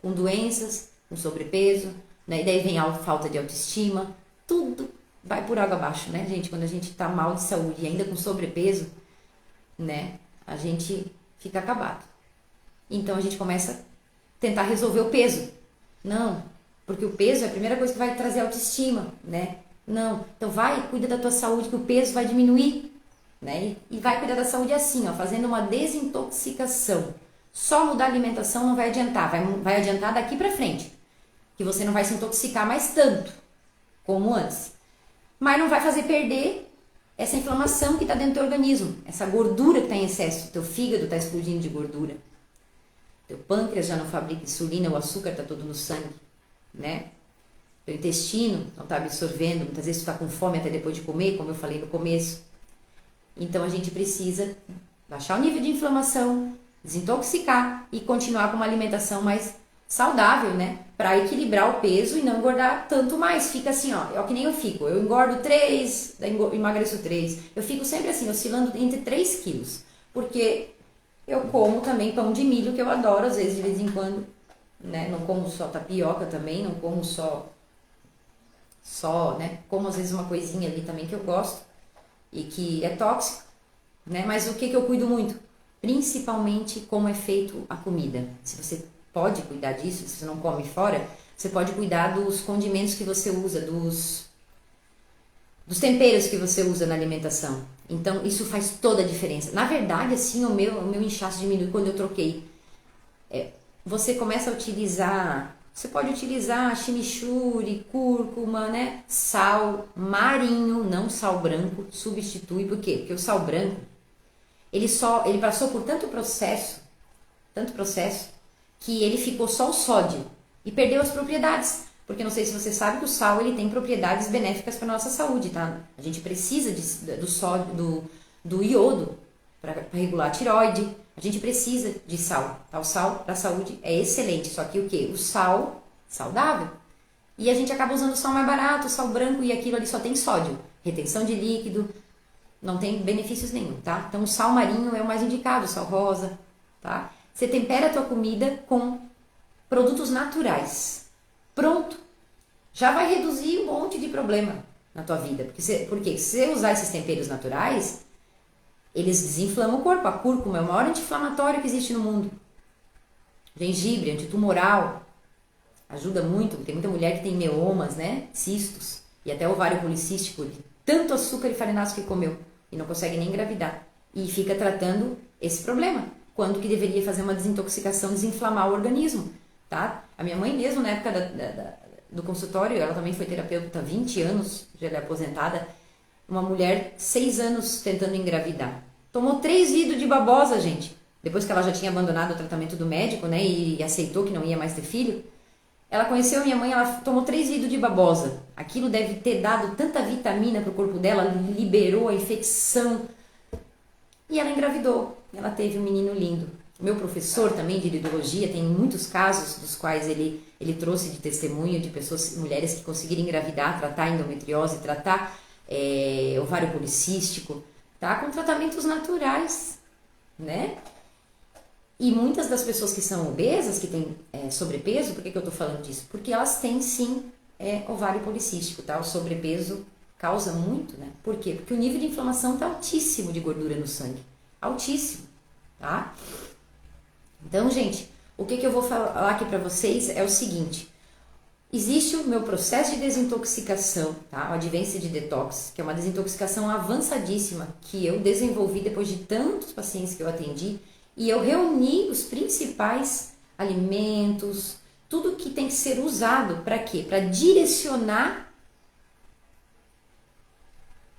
com doenças, com sobrepeso, né? E daí vem a falta de autoestima, tudo vai por água abaixo, né, gente? Quando a gente tá mal de saúde e ainda com sobrepeso, né, a gente fica acabado. Então a gente começa a tentar resolver o peso. Não, porque o peso é a primeira coisa que vai trazer autoestima, né? Não, então cuida da tua saúde que o peso vai diminuir, né? E vai cuidar da saúde assim, ó, fazendo uma desintoxicação. Só mudar a alimentação não vai adiantar, vai adiantar daqui pra frente, que você não vai se intoxicar mais tanto como antes. Mas não vai fazer perder essa inflamação que está dentro do teu organismo, essa gordura que está em excesso. Teu fígado está explodindo de gordura. Teu pâncreas já não fabrica insulina, o açúcar está todo no sangue, né? Teu intestino não está absorvendo, muitas vezes tu está com fome até depois de comer, como eu falei no começo. Então a gente precisa baixar o nível de inflamação, desintoxicar e continuar com uma alimentação mais saudável, né? Para equilibrar o peso e não engordar tanto mais. Fica assim, ó, é que nem eu fico. Eu engordo 3, daí emagreço 3. Eu fico sempre assim, oscilando entre 3 quilos. Porque eu como também pão de milho, que eu adoro, às vezes, de vez em quando. né? Não como só tapioca também, não como só, né? Como às vezes uma coisinha ali também que eu gosto e que é tóxico, né? Mas o que que eu cuido muito? Principalmente como é feito a comida. Se você pode cuidar disso, se você não come fora, você pode cuidar dos condimentos que você usa, dos temperos que você usa na alimentação. Então, isso faz toda a diferença. Na verdade, assim, o meu inchaço diminui quando eu troquei. Você começa a utilizar, você pode utilizar chimichurri, cúrcuma, né? Sal marinho, não sal branco, substitui. Por quê? Porque o sal branco, ele passou por tanto processo, que ele ficou só o sódio e perdeu as propriedades. Porque não sei se você sabe que o sal ele tem propriedades benéficas para nossa saúde, tá? A gente precisa do sódio, do iodo para regular a tireoide. A gente precisa de sal, tá? O sal para a saúde é excelente, só que o quê? O sal saudável. E a gente acaba usando o sal mais barato, o sal branco, e aquilo ali só tem sódio, retenção de líquido, não tem benefícios nenhum, tá? Então o sal marinho é o mais indicado, o sal rosa, tá? Você tempera a tua comida com produtos naturais. Pronto. Já vai reduzir um monte de problema na tua vida. Porque se você usar esses temperos naturais, eles desinflamam o corpo. A cúrcuma é o maior anti-inflamatório que existe no mundo. Gengibre, antitumoral. Ajuda muito. Tem muita mulher que tem miomas, né? Cistos. E até ovário policístico. De tanto açúcar e farináceo que comeu. E não consegue nem engravidar. E fica tratando esse problema. Quando que deveria fazer uma desintoxicação, desinflamar o organismo. Tá? A minha mãe mesmo, na época do consultório, ela também foi terapeuta há 20 anos, já é aposentada, uma mulher 6 anos tentando engravidar. Tomou 3 vidros de babosa, gente. Depois que ela já tinha abandonado o tratamento do médico, né, e aceitou que não ia mais ter filho, ela conheceu a minha mãe, ela tomou 3 vidros de babosa. Aquilo deve ter dado tanta vitamina pro corpo dela, liberou a infecção. E ela engravidou. Ela teve um menino lindo. Meu professor também de iridologia tem muitos casos dos quais ele trouxe de testemunho de pessoas, mulheres que conseguiram engravidar, tratar endometriose, tratar ovário policístico, tá? Com tratamentos naturais, né? E muitas das pessoas que são obesas, que têm sobrepeso, por que eu tô falando disso? Porque elas têm sim ovário policístico, tá? O sobrepeso causa muito, né? Por quê? Porque o nível de inflamação tá altíssimo de gordura no sangue. Altíssimo, tá? Então, gente, o que eu vou falar aqui para vocês é o seguinte. Existe o meu processo de desintoxicação, tá? O Advanced Detox, que é uma desintoxicação avançadíssima que eu desenvolvi depois de tantos pacientes que eu atendi, e eu reuni os principais alimentos, tudo que tem que ser usado para quê? Para direcionar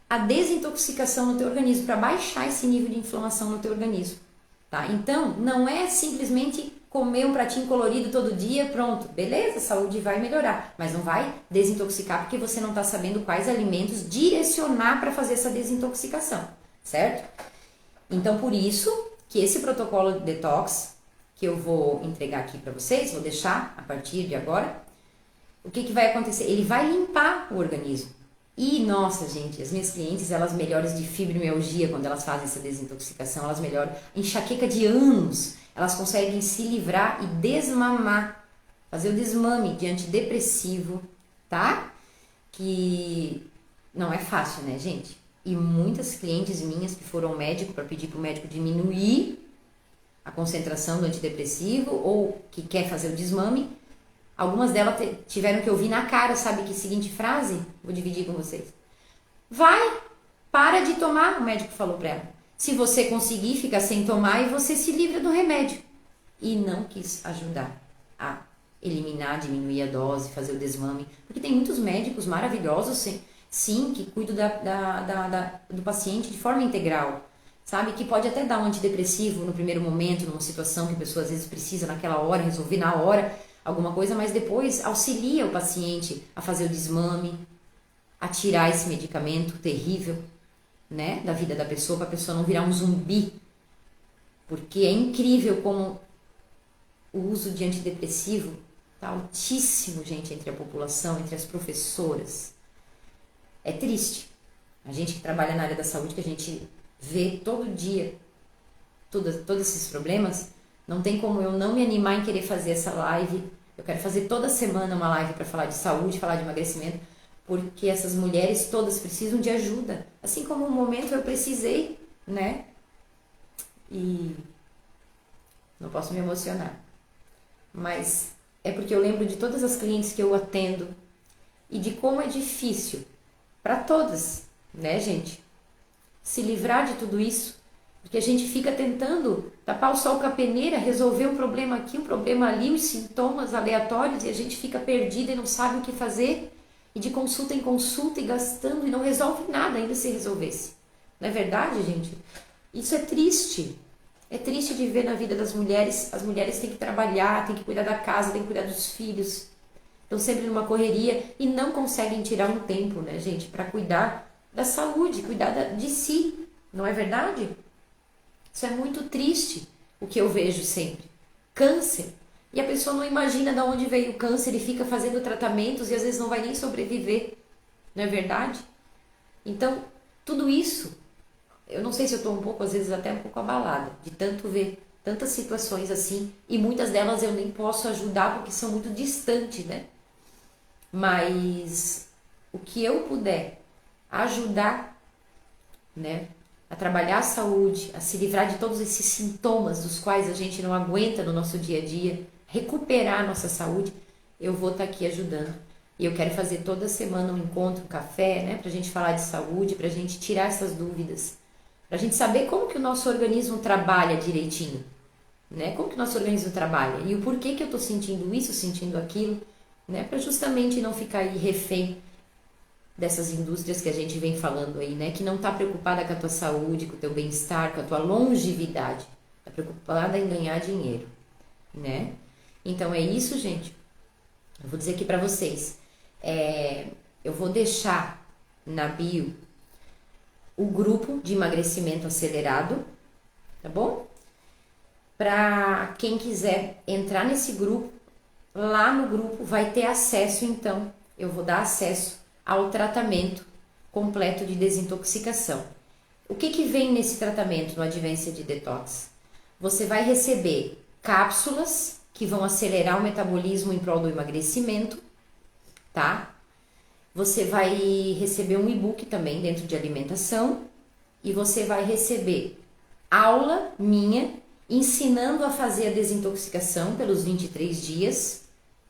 a desintoxicação no teu organismo, para baixar esse nível de inflamação no teu organismo. Tá? Então, não é simplesmente comer um pratinho colorido todo dia, pronto, beleza, a saúde vai melhorar, mas não vai desintoxicar porque você não está sabendo quais alimentos direcionar para fazer essa desintoxicação, certo? Então, por isso que esse protocolo de detox, que eu vou entregar aqui para vocês, vou deixar a partir de agora, o que vai acontecer? Ele vai limpar o organismo. E, nossa, gente, as minhas clientes, elas melhoram de fibromialgia quando elas fazem essa desintoxicação, elas melhoram enxaqueca de anos, elas conseguem se livrar e desmamar, fazer o desmame de antidepressivo, tá? Que não é fácil, né, gente? E muitas clientes minhas que foram ao médico para pedir para o médico diminuir a concentração do antidepressivo ou que quer fazer o desmame, algumas delas tiveram que ouvir na cara, sabe que seguinte frase? Vou dividir com vocês. Vai, para de tomar, o médico falou para ela. Se você conseguir, fica sem tomar e você se livra do remédio. E não quis ajudar a eliminar, diminuir a dose, fazer o desmame. Porque tem muitos médicos maravilhosos, sim, que cuidam do paciente de forma integral. Sabe? Que pode até dar um antidepressivo no primeiro momento, numa situação que a pessoa às vezes precisa naquela hora, resolver na hora alguma coisa, mas depois auxilia o paciente a fazer o desmame, a tirar esse medicamento terrível, né, da vida da pessoa, para a pessoa não virar um zumbi. Porque é incrível como o uso de antidepressivo está altíssimo, gente, entre a população, entre as professoras. É triste. A gente que trabalha na área da saúde, que a gente vê todo dia todos esses problemas, Não tem como eu não me animar em querer fazer essa live. Eu quero fazer toda semana uma live para falar de saúde, falar de emagrecimento, porque essas mulheres todas precisam de ajuda. Assim como um momento eu precisei, né? E não posso me emocionar. Mas é porque eu lembro de todas as clientes que eu atendo e de como é difícil para todas, né, gente? Se livrar de tudo isso, porque a gente fica tentando tapar o sol com a peneira, resolver um problema aqui, um problema ali, os sintomas aleatórios, e a gente fica perdida e não sabe o que fazer, e de consulta em consulta e gastando e não resolve nada ainda se resolvesse. Não é verdade, gente? Isso é triste. É triste de ver na vida das mulheres. As mulheres têm que trabalhar, têm que cuidar da casa, têm que cuidar dos filhos. Estão sempre numa correria e não conseguem tirar um tempo, né, gente, para cuidar da saúde, cuidar de si. Não é verdade? Isso é muito triste, o que eu vejo sempre. Câncer. E a pessoa não imagina de onde veio o câncer e fica fazendo tratamentos e às vezes não vai nem sobreviver. Não é verdade? Então, tudo isso, eu não sei se eu estou um pouco, às vezes até um pouco abalada, de tanto ver tantas situações assim, e muitas delas eu nem posso ajudar porque são muito distantes, né? Mas o que eu puder ajudar, né, a trabalhar a saúde, a se livrar de todos esses sintomas dos quais a gente não aguenta no nosso dia a dia, recuperar a nossa saúde, eu vou estar aqui ajudando. E eu quero fazer toda semana um encontro, um café, né, pra gente falar de saúde, pra gente tirar essas dúvidas, pra gente saber como que o nosso organismo trabalha direitinho, né, como que o nosso organismo trabalha e o porquê que eu tô sentindo isso, sentindo aquilo, né, para justamente não ficar aí refém dessas indústrias que a gente vem falando aí, né, que não tá preocupada com a tua saúde, com o teu bem-estar, com a tua longevidade, tá preocupada em ganhar dinheiro, né? Então é isso, gente. Eu vou dizer aqui para vocês, eu vou deixar na bio o grupo de emagrecimento acelerado, tá bom? Para quem quiser entrar nesse grupo, lá no grupo vai ter acesso, então, eu vou dar acesso ao tratamento completo de desintoxicação. O que vem nesse tratamento no Advência de Detox? Você vai receber cápsulas que vão acelerar o metabolismo em prol do emagrecimento, tá? Você vai receber um e-book também dentro de alimentação e você vai receber aula minha ensinando a fazer a desintoxicação pelos 23 dias,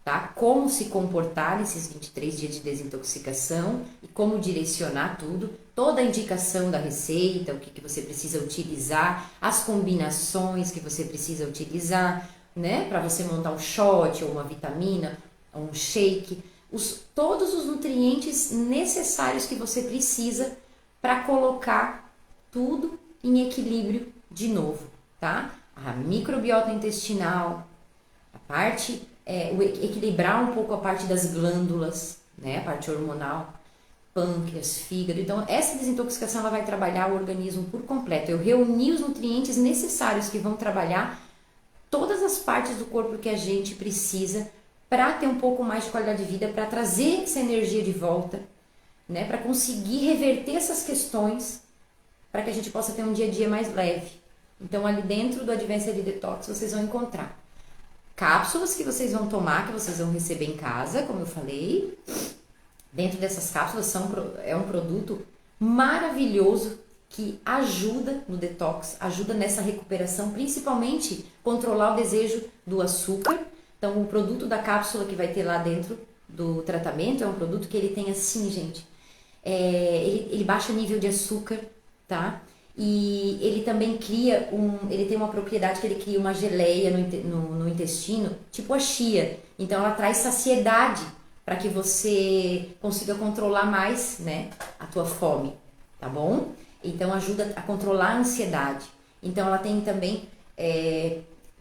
tá? Como se comportar nesses 23 dias de desintoxicação e como direcionar tudo, toda a indicação da receita, o que você precisa utilizar, as combinações que você precisa utilizar, né? Para você montar um shot ou uma vitamina, ou um shake, todos os nutrientes necessários que você precisa para colocar tudo em equilíbrio de novo, tá? A microbiota intestinal, a parte, equilibrar um pouco a parte das glândulas, né? A parte hormonal, pâncreas, fígado. Então, essa desintoxicação ela vai trabalhar o organismo por completo. Eu reuni os nutrientes necessários que vão trabalhar todas as partes do corpo que a gente precisa para ter um pouco mais de qualidade de vida, para trazer essa energia de volta, né? Para conseguir reverter essas questões, para que a gente possa ter um dia a dia mais leve. Então, ali dentro do Advência de Detox, vocês vão encontrar cápsulas que vocês vão tomar, que vocês vão receber em casa, como eu falei. Dentro dessas cápsulas é um produto maravilhoso que ajuda no detox, ajuda nessa recuperação, principalmente controlar o desejo do açúcar. Então, o produto da cápsula que vai ter lá dentro do tratamento é um produto que ele tem assim, gente, ele baixa nível de açúcar, tá? E ele também ele tem uma propriedade que ele cria uma geleia no intestino, tipo a chia. Então, ela traz saciedade para que você consiga controlar mais, né, a tua fome, tá bom? Então, ajuda a controlar a ansiedade. Então, ela tem também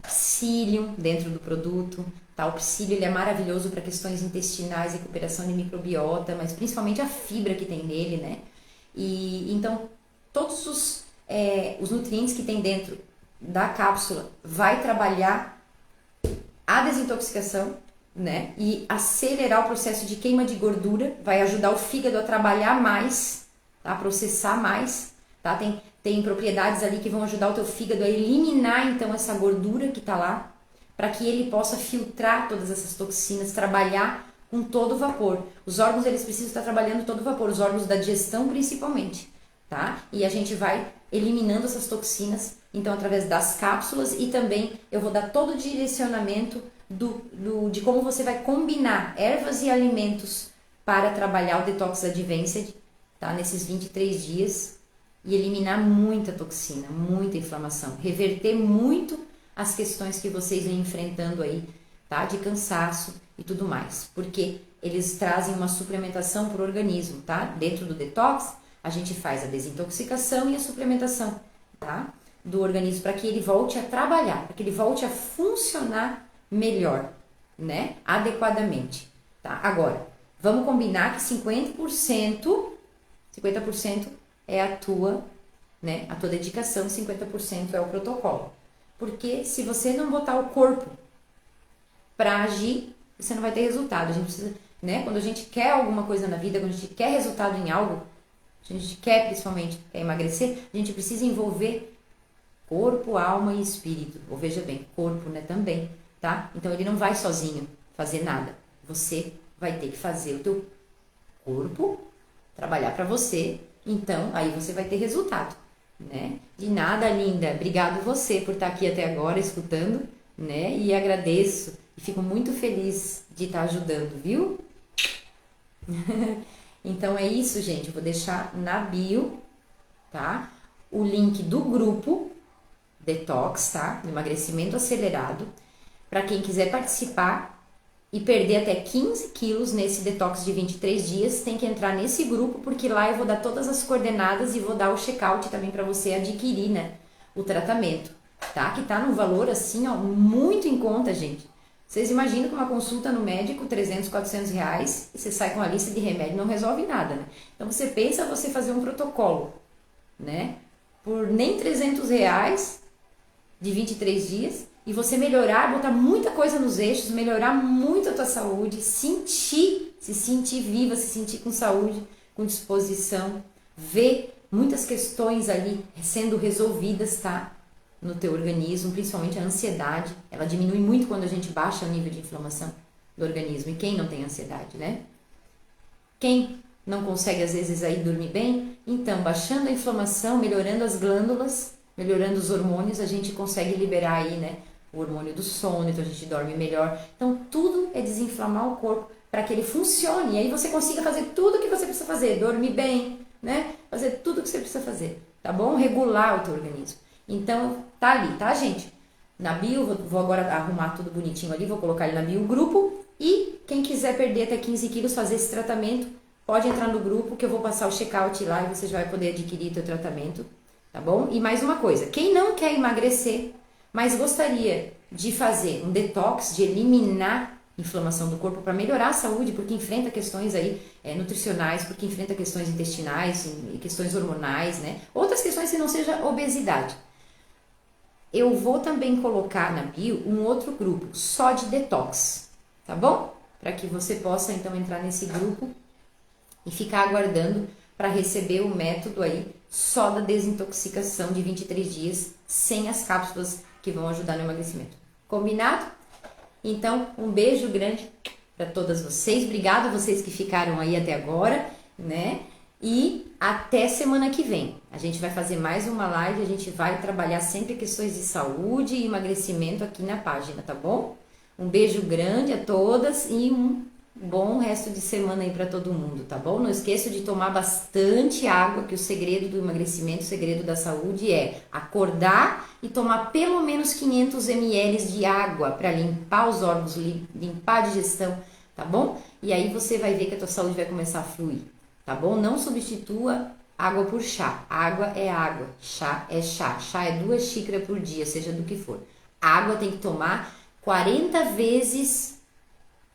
psyllium dentro do produto, tá? O psyllium ele é maravilhoso para questões intestinais, recuperação de microbiota, mas principalmente a fibra que tem nele, né? E então, todos os nutrientes que tem dentro da cápsula vai trabalhar a desintoxicação, né? E acelerar o processo de queima de gordura, vai ajudar o fígado a trabalhar mais, tá? A processar mais, tá? tem propriedades ali que vão ajudar o teu fígado a eliminar então essa gordura que tá lá, para que ele possa filtrar todas essas toxinas, trabalhar com todo vapor. Os órgãos, eles precisam estar trabalhando todo vapor, os órgãos da digestão principalmente, tá? E a gente vai eliminando essas toxinas, então através das cápsulas, e também eu vou dar todo o direcionamento de como você vai combinar ervas e alimentos para trabalhar o Detox Advanced, tá? Nesses 23 dias, e eliminar muita toxina, muita inflamação, reverter muito as questões que vocês vêm enfrentando aí, tá? De cansaço e tudo mais, porque eles trazem uma suplementação para o organismo, tá? Dentro do detox, a gente faz a desintoxicação e a suplementação, tá? Do organismo, para que ele volte a trabalhar, para que ele volte a funcionar melhor, né? Adequadamente, tá? Agora, vamos combinar que 50% é a tua, né? A tua dedicação, 50% é o protocolo. Porque se você não botar o corpo para agir, você não vai ter resultado. A gente precisa, né? Quando a gente quer alguma coisa na vida, quando a gente quer resultado em algo, a gente quer principalmente emagrecer, a gente precisa envolver corpo, alma e espírito. Ou veja bem, corpo, né, também, tá? Então ele não vai sozinho fazer nada. Você vai ter que fazer o teu corpo trabalhar para você. Então aí você vai ter resultado, né? De nada, linda. Obrigado você por estar aqui até agora escutando, né? E agradeço e fico muito feliz de estar ajudando, viu? Então é isso, gente. Eu vou deixar na bio, tá? O link do grupo Detox, tá? Do emagrecimento acelerado. Para quem quiser participar e perder até 15 quilos nesse detox de 23 dias, tem que entrar nesse grupo, porque lá eu vou dar todas as coordenadas e vou dar o check-out também para você adquirir, né? O tratamento, tá? Que tá num valor assim, ó, muito em conta, gente. Vocês imaginam que uma consulta no médico, 300, 400 reais, e você sai com a lista de remédio, não resolve nada, né? Então você pensa você fazer um protocolo, né? Por nem 300 reais, de 23 dias, e você melhorar, botar muita coisa nos eixos, melhorar muito a tua saúde, se sentir viva, se sentir com saúde, com disposição, ver muitas questões ali sendo resolvidas, tá? No teu organismo, principalmente a ansiedade, ela diminui muito quando a gente baixa o nível de inflamação do organismo. E quem não tem ansiedade, né? Quem não consegue às vezes aí dormir bem, então baixando a inflamação, melhorando as glândulas, melhorando os hormônios, a gente consegue liberar aí, né, o hormônio do sono, então a gente dorme melhor. Então tudo é desinflamar o corpo para que ele funcione, e aí você consiga fazer tudo o que você precisa fazer, dormir bem, né? Fazer tudo o que você precisa fazer, tá bom? Regular o teu organismo. Então, tá ali, tá, gente? Na bio, vou agora arrumar tudo bonitinho ali, vou colocar ele na bio, o grupo. E quem quiser perder até 15 quilos, fazer esse tratamento, pode entrar no grupo que eu vou passar o check-out lá e você já vai poder adquirir o teu tratamento, tá bom? E mais uma coisa, quem não quer emagrecer, mas gostaria de fazer um detox, de eliminar inflamação do corpo para melhorar a saúde, porque enfrenta questões aí nutricionais, porque enfrenta questões intestinais e questões hormonais, né? Outras questões que não seja obesidade. Eu vou também colocar na bio um outro grupo só de detox, tá bom? Para que você possa então entrar nesse grupo e ficar aguardando para receber o método aí só da desintoxicação de 23 dias, sem as cápsulas que vão ajudar no emagrecimento. Combinado? Então, um beijo grande para todas vocês. Obrigado a vocês que ficaram aí até agora, né? E até semana que vem. A gente vai fazer mais uma live, a gente vai trabalhar sempre questões de saúde e emagrecimento aqui na página, tá bom? Um beijo grande a todas e um bom resto de semana aí para todo mundo, tá bom? Não esqueça de tomar bastante água, que o segredo do emagrecimento, o segredo da saúde é acordar e tomar pelo menos 500 ml de água para limpar os órgãos, limpar a digestão, tá bom? E aí você vai ver que a tua saúde vai começar a fluir, tá bom? Não substitua água por chá. Água é água, chá é chá. Chá é 2 xícaras por dia, seja do que for. Água tem que tomar 40 vezes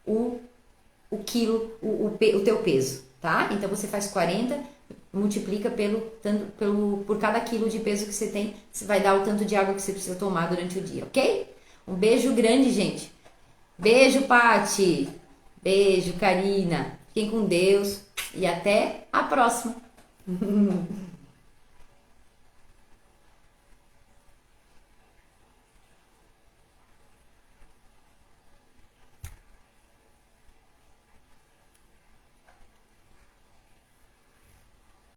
o teu peso, tá? Então você faz 40, multiplica por cada quilo de peso que você tem, você vai dar o tanto de água que você precisa tomar durante o dia, ok? Um beijo grande, gente. Beijo, Pati. Beijo, Karina. Fiquem com Deus e até a próxima.